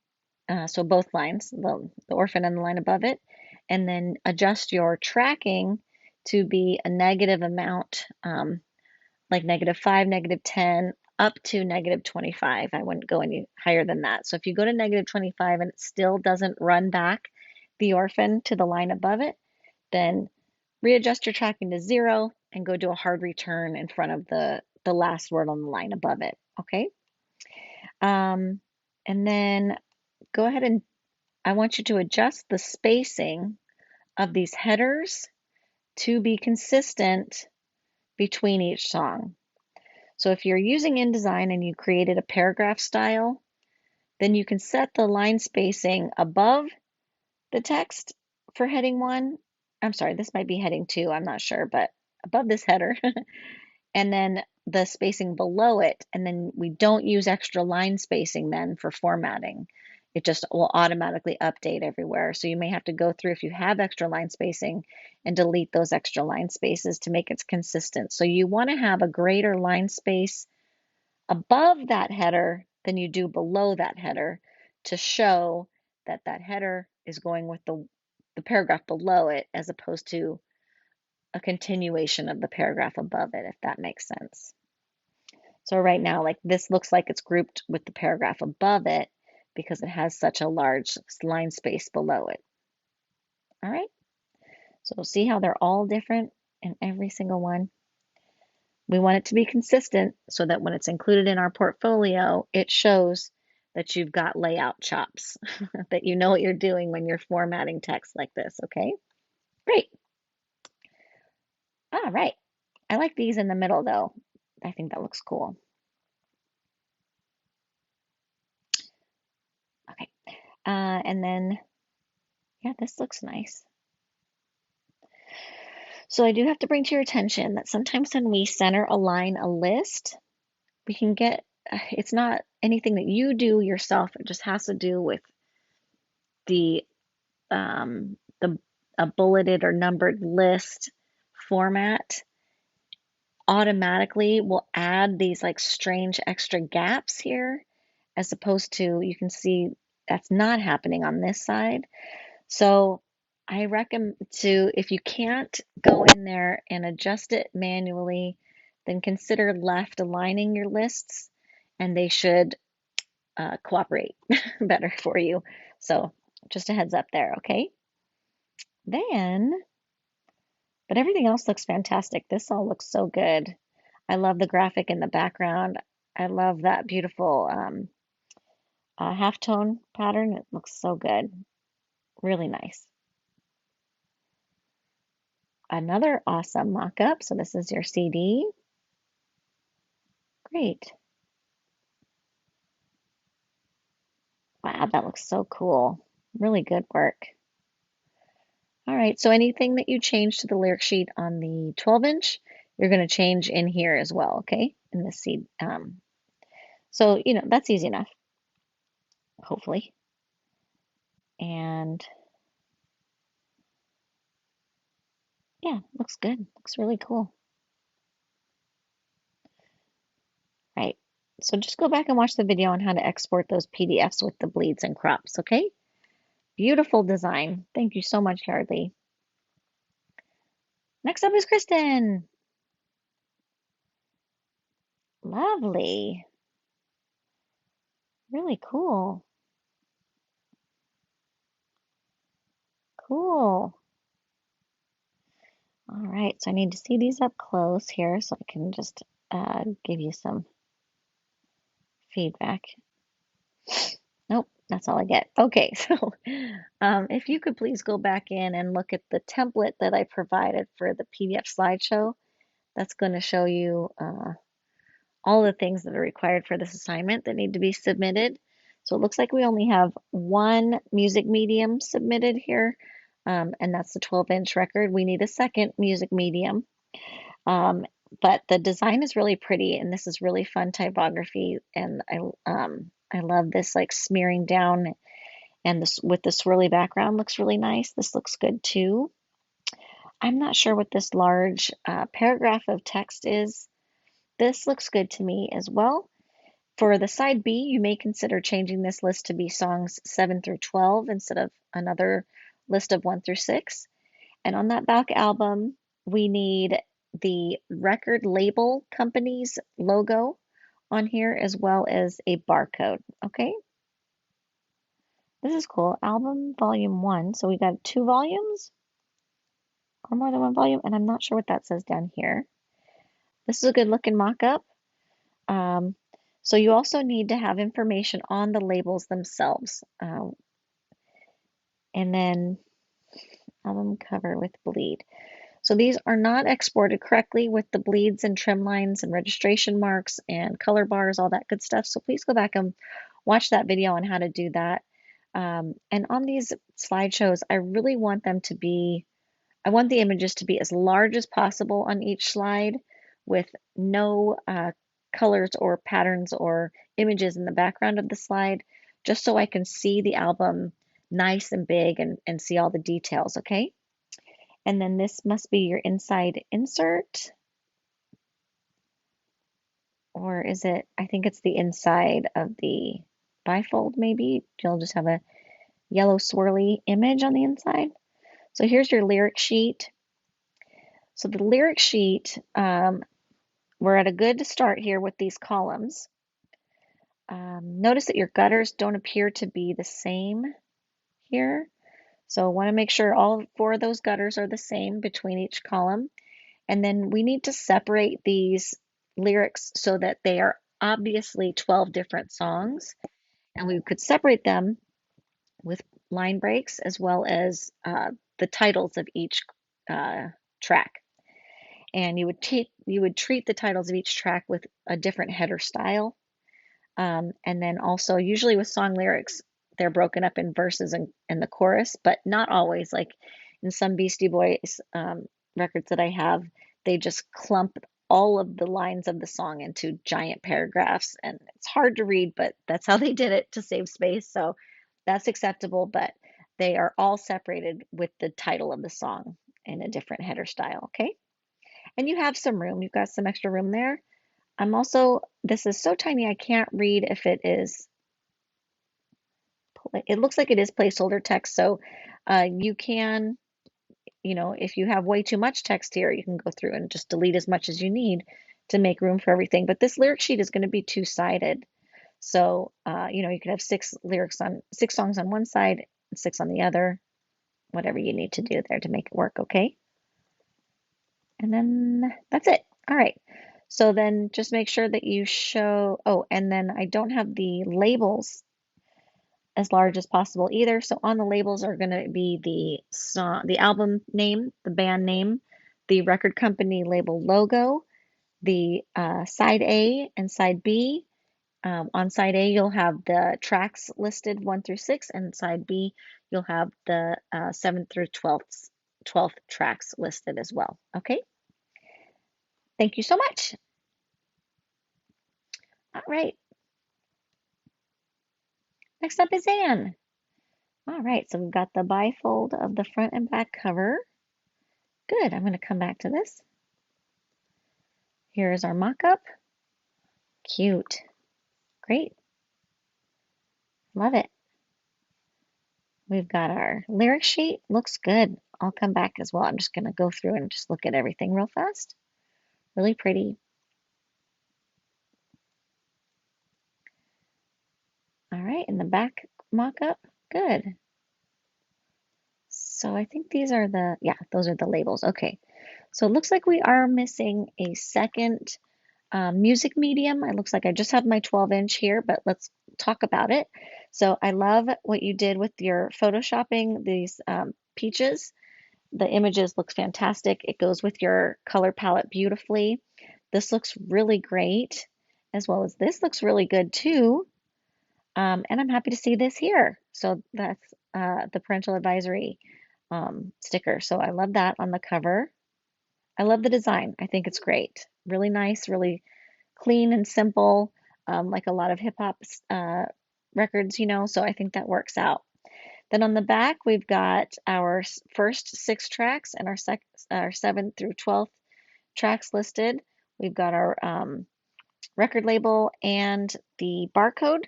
so both lines, the orphan and the line above it, and then adjust your tracking to be a negative amount, like -5, -10, up to -25. I wouldn't go any higher than that. So if you go to -25 and it still doesn't run back the orphan to the line above it, then readjust your tracking to 0 and go do a hard return in front of the last word on the line above it. Okay. And then go ahead and I want you to adjust the spacing of these headers to be consistent between each song. So if you're using InDesign and you created a paragraph style, then you can set the line spacing above the text for heading 1. I'm sorry, this might be heading 2, I'm not sure, but above this header, and then the spacing below it, and then we don't use extra line spacing then for formatting. It just will automatically update everywhere. So you may have to go through if you have extra line spacing and delete those extra line spaces to make it consistent. So you want to have a greater line space above that header than you do below that header to show that that header is going with the paragraph below it as opposed to a continuation of the paragraph above it, if that makes sense. So right now, like this looks like it's grouped with the paragraph above it because it has such a large line space below it. All right, so see how they're all different in every single one. We want it to be consistent so that when it's included in our portfolio, it shows that you've got layout chops, that you know what you're doing when you're formatting text like this, okay? Great. All right. I like these in the middle though. I think that looks cool. Okay. And then, yeah, this looks nice. So I do have to bring to your attention that sometimes when we center align a list, we can get, it's not anything that you do yourself. It just has to do with the um, the a bulleted or numbered list format automatically will add these like strange extra gaps here, as opposed to you can see that's not happening on this side. So I recommend to, if you can't go in there and adjust it manually, then consider left aligning your lists and they should cooperate better for you. So just a heads up there, okay? Then, but everything else looks fantastic. This all looks so good. I love the graphic in the background. I love that beautiful halftone pattern. It looks so good. Really nice. Another awesome mock-up. So this is your CD. Great. Wow, that looks so cool. Really good work. All right, so anything that you change to the lyric sheet on the 12-inch, you're going to change in here as well, okay? In the seed. So, you know, that's easy enough, hopefully. And yeah, looks good. Looks really cool. Right. So just go back and watch the video on how to export those PDFs with the bleeds and crops, okay? Beautiful design. Thank you so much, Yardley. Next up is Kristen. Lovely. Really cool. Cool. All right, so I need to see these up close here so I can just give you some feedback. Nope, that's all I get. Okay, so if you could please go back in and look at the template that I provided for the PDF slideshow, that's going to show you all the things that are required for this assignment that need to be submitted. So it looks like we only have one music medium submitted here, and that's the 12-inch record. We need a second music medium. But the design is really pretty, and this is really fun typography, and I love this like smearing down, and this with the swirly background looks really nice. This looks good too. I'm not sure what this large paragraph of text is. This looks good to me as well. For the side B, you may consider changing this list to be songs 7 through 12 instead of another list of 1 through 6. And on that back album, we need the record label company's logo on here as well as a barcode, okay? This is cool. Album volume 1. So we got 2 volumes or more than 1 volume, and I'm not sure what that says down here. This is a good looking mock-up. So you also need to have information on the labels themselves. And then album cover with bleed. So these are not exported correctly with the bleeds and trim lines and registration marks and color bars, all that good stuff. So please go back and watch that video on how to do that. And on these slideshows, I really want them to be, I want the images to be as large as possible on each slide with no colors or patterns or images in the background of the slide, just so I can see the album nice and big and see all the details, okay? And then this must be your inside insert or is it, I think it's the inside of the bifold maybe. You'll just have a yellow swirly image on the inside. So here's your lyric sheet. So the lyric sheet, we're at a good start here with these columns. Notice that your gutters don't appear to be the same here. So I want to make sure all 4 of those gutters are the same between each column. And then we need to separate these lyrics so that they are obviously 12 different songs. And we could separate them with line breaks as well as the titles of each track. And you would treat the titles of each track with a different header style. And then also, usually with song lyrics, they're broken up in verses and the chorus, but not always. Like in some Beastie Boys records that I have, they just clump all of the lines of the song into giant paragraphs, and it's hard to read, but that's how they did it to save space. So that's acceptable, but they are all separated with the title of the song in a different header style, okay? And you have some room, you've got some extra room there. I'm also, this is so tiny I can't read if it is, it looks like it is placeholder text, so you can, if you have way too much text here, you can go through and just delete as much as you need to make room for everything. But this lyric sheet is going to be two-sided. So, you could have 6 songs on one side, 6 on the other, whatever you need to do there to make it work, okay? And then that's it. All right. So then just make sure that you show, oh, and then I don't have the labels as large as possible either. So on the labels are going to be the song, the album name, the band name, the record company label logo, the side A and side B. On side A, you'll have the tracks listed 1 through 6, and side B, you'll have the 7th through 12th tracks listed as well. Okay. Thank you so much. All right. Next up is Anne. All right, so we've got the bifold of the front and back cover. Good, I'm going to come back to this. Here's our mock-up. Cute. Great. Love it. We've got our lyric sheet. Looks good. I'll come back as well. I'm just going to go through and just look at everything real fast. Really pretty. All right, in the back mock-up. Good. So I think these are those are the labels. Okay. So it looks like we are missing a second music medium. It looks like I just have my 12-inch here, but let's talk about it. So I love what you did with your photoshopping these peaches. The images looks fantastic. It goes with your color palette beautifully. This looks really great, as well as this looks really good too. And I'm happy to see this here. So that's the parental advisory sticker. So I love that on the cover. I love the design. I think it's great. Really nice, really clean and simple, like a lot of hip hop records, so I think that works out. Then on the back, we've got our first 6 tracks and our 7th through 12th tracks listed. We've got our record label and the barcode.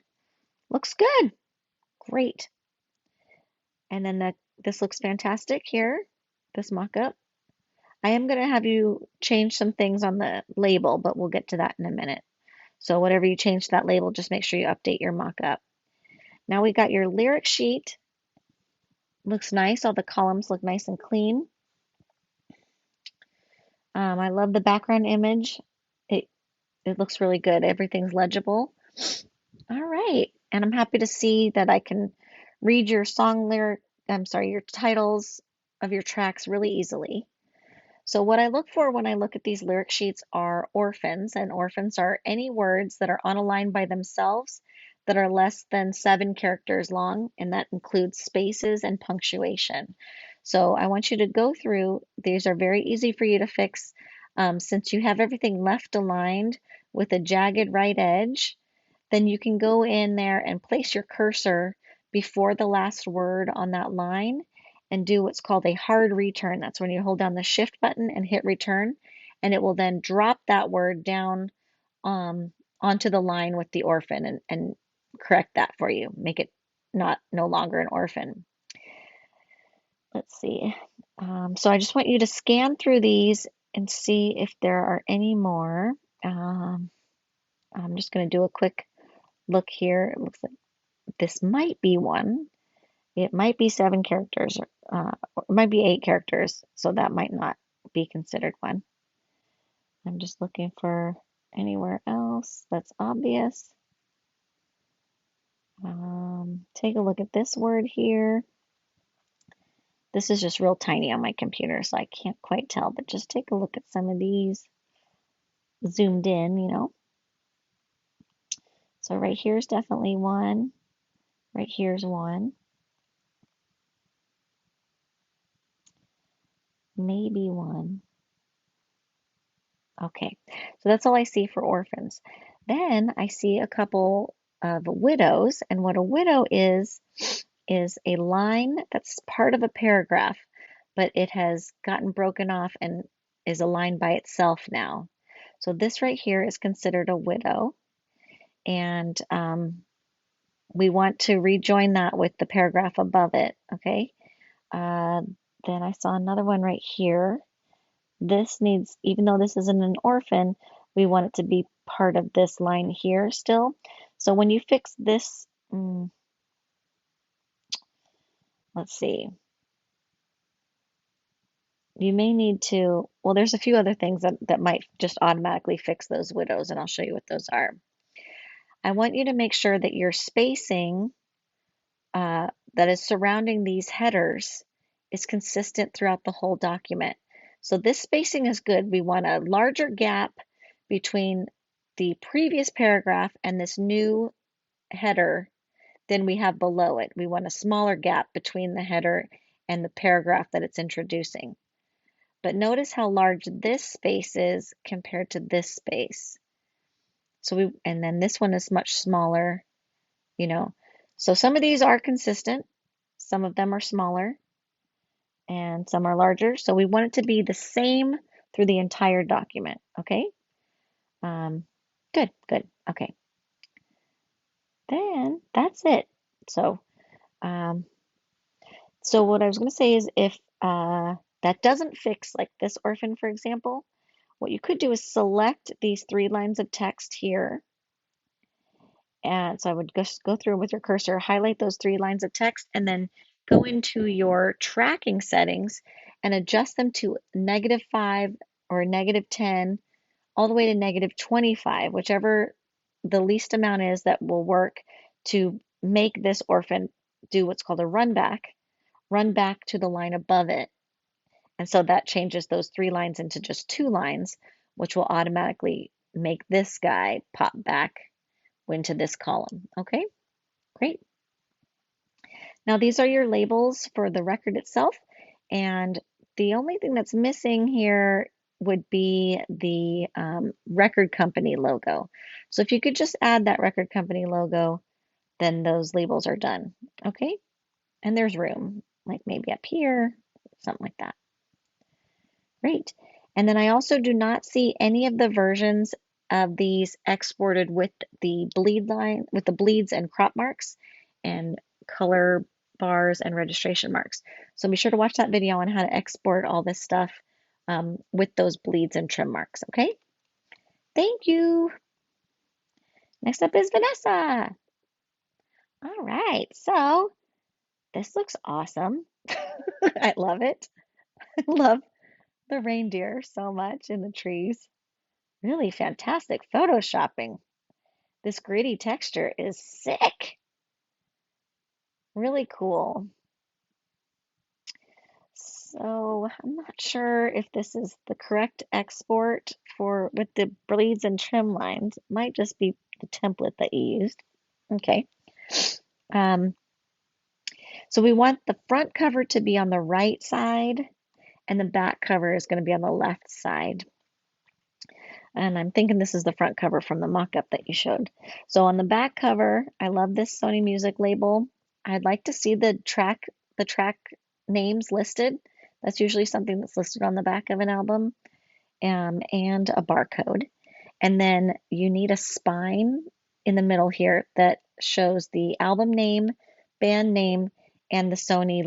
Looks good. Great. And then this looks fantastic here, this mock-up. I am going to have you change some things on the label, but we'll get to that in a minute. So whatever you change to that label, just make sure you update your mock-up. Now we got your lyric sheet. Looks nice. All the columns look nice and clean. I love the background image. It looks really good. Everything's legible. All right. And I'm happy to see that I can read your your titles of your tracks really easily. So what I look for when I look at these lyric sheets are orphans, and orphans are any words that are on a line by themselves that are less than 7 characters long, and that includes spaces and punctuation. So I want you to go through. These are very easy for you to fix since you have everything left aligned with a jagged right edge. Then you can go in there and place your cursor before the last word on that line and do what's called a hard return. That's when you hold down the shift button and hit return, and it will then drop that word down onto the line with the orphan and correct that for you, make it no longer an orphan. Let's see. So I just want you to scan through these and see if there are any more. Um, I'm just going to do a quick look here. It looks like this might be one. It might be 7 characters, or it might be 8 characters, so that might not be considered one. I'm just looking for anywhere else that's obvious. Take a look at this word here. This is just real tiny on my computer, so I can't quite tell, but just take a look at some of these zoomed in, you know. So right here is definitely one. Right here's one. Maybe one. Okay, so that's all I see for orphans. Then I see a couple of widows, and what a widow is a line that's part of a paragraph, but it has gotten broken off and is a line by itself now. So this right here is considered a widow, and we want to rejoin that with the paragraph above it, okay? Uh, then I saw another one right here. This needs, even though this isn't an orphan, we want it to be part of this line here still. So when you fix this, let's see, you may need to, well, there's a few other things that might just automatically fix those widows, and I'll show you what those are. I want you to make sure that your spacing that is surrounding these headers is consistent throughout the whole document. So this spacing is good. We want a larger gap between the previous paragraph and this new header than we have below it. We want a smaller gap between the header and the paragraph that it's introducing. But notice how large this space is compared to this space. And then this one is much smaller, you know. So some of these are consistent, some of them are smaller, and some are larger. So we want it to be the same through the entire document, okay? Good, good, okay. Then that's it. So, so what I was going to say is if that doesn't fix like this orphan, for example, what you could do is select these 3 lines of text here. And so I would just go through with your cursor, highlight those 3 lines of text, and then go into your tracking settings and adjust them to -5 or -10, all the way to -25, whichever the least amount is that will work to make this orphan do what's called a run back to the line above it. And so that changes those 3 lines into just 2 lines, which will automatically make this guy pop back into this column. Okay, great. Now these are your labels for the record itself, and the only thing that's missing here would be the record company logo. So if you could just add that record company logo, then those labels are done. Okay, and there's room, like maybe up here, something like that. Great. And then I also do not see any of the versions of these exported with the bleed line, with the bleeds and crop marks and color bars and registration marks. So be sure to watch that video on how to export all this stuff with those bleeds and trim marks, okay? Thank you. Next up is Vanessa. All right, so this looks awesome. I love it. I love the reindeer so much in the trees. Really fantastic photoshopping. This gritty texture is sick. Really cool. So I'm not sure if this is the correct export for with the bleeds and trim lines. It might just be the template that you used. Okay. So we want the front cover to be on the right side and the back cover is going to be on the left side. And I'm thinking this is the front cover from the mock-up that you showed. So on the back cover, I love this Sony Music label. I'd like to see the track names listed. That's usually something that's listed on the back of an album, and a barcode. And then you need a spine in the middle here that shows the album name, band name, and the Sony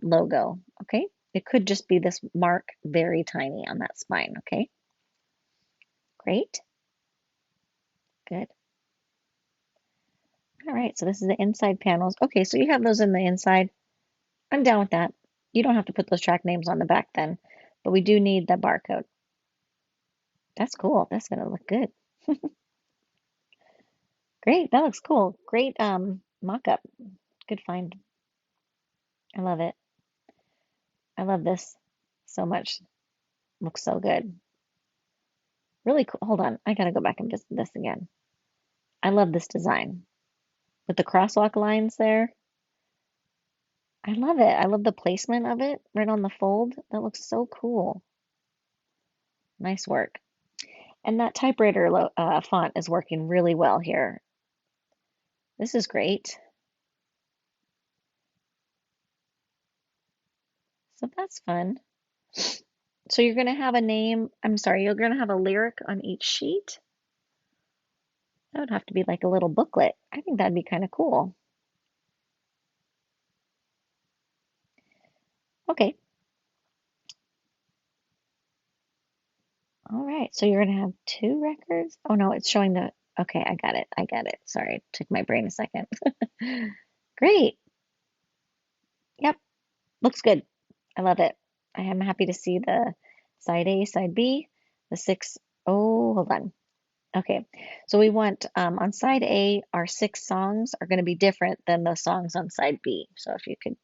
logo. Okay. It could just be this mark very tiny on that spine. Okay. Great. Good. All right. So this is the inside panels. Okay. So you have those in the inside. I'm down with that. You don't have to put those track names on the back then, but we do need the barcode. That's cool. That's going to look good. Great. That looks cool. Great mock-up. Good find. I love it. I love this so much. Looks so good. Really cool. Hold on. I gotta go back and visit this again. I love this design with the crosswalk lines there. I love it. I love the placement of it right on the fold. That looks so cool. Nice work. And that typewriter font is working really well here. This is great. So that's fun. So you're going to have a name, I'm sorry, you're going to have a lyric on each sheet. That would have to be like a little booklet. I think that'd be kind of cool. Okay. All right. So you're going to have two records? Oh no, it's showing the, okay, I got it. I got it. Sorry, it took my brain a second. Great. Yep. Looks good. I love it. I am happy to see the side A, side B, the six. Oh, hold on. Okay, so we want on side A, our 6 songs are going to be different than the songs on side B. So if you could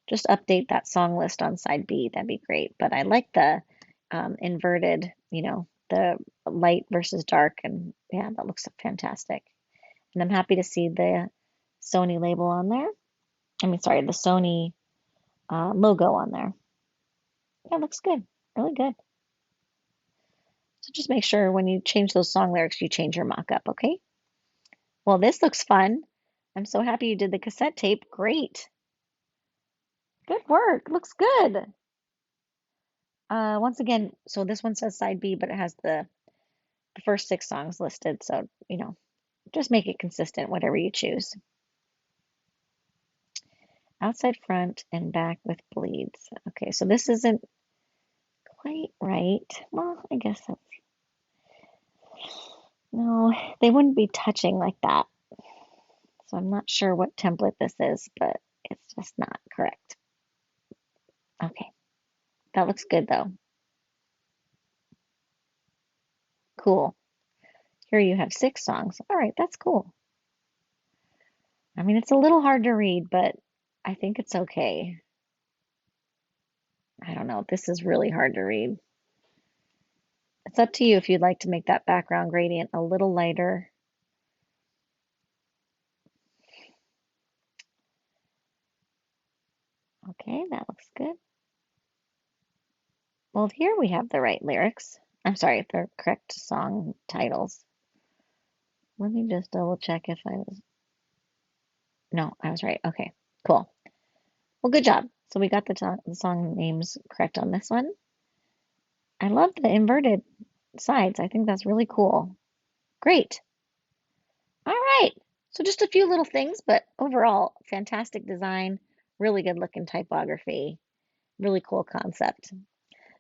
just update that song list on side B, that'd be great. But I like the inverted, the light versus dark, and yeah, that looks fantastic. And I'm happy to see the Sony label on there. I mean, sorry, the Sony logo on there. Yeah, looks good, really good. So just make sure when you change those song lyrics, you change your mock-up, okay? Well, this looks fun. I'm so happy you did the cassette tape. Great. Good work. Looks good. Once again, so this one says side B, but it has the first 6 songs listed. So, just make it consistent, whatever you choose. Outside front and back with bleeds. Okay, so this isn't quite right. Well, I guess that's, no, they wouldn't be touching like that. So I'm not sure what template this is, but it's just not correct. Okay, that looks good though. Cool. Here you have 6 songs. All right, that's cool. I mean, it's a little hard to read, but I think it's okay. I don't know. This is really hard to read. It's up to you if you'd like to make that background gradient a little lighter. Okay, that looks good. Well, here we have the right lyrics. I'm sorry, the correct song titles. Let me just double check if I was. No, I was right. Okay, cool. Well, good job. So we got the song names correct on this one. I love the inverted sides. I think that's really cool. Great. All right. So just a few little things, but overall, fantastic design, really good looking typography, really cool concept.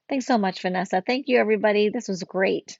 Thanks so much, Vanessa. Thank you, everybody. This was great.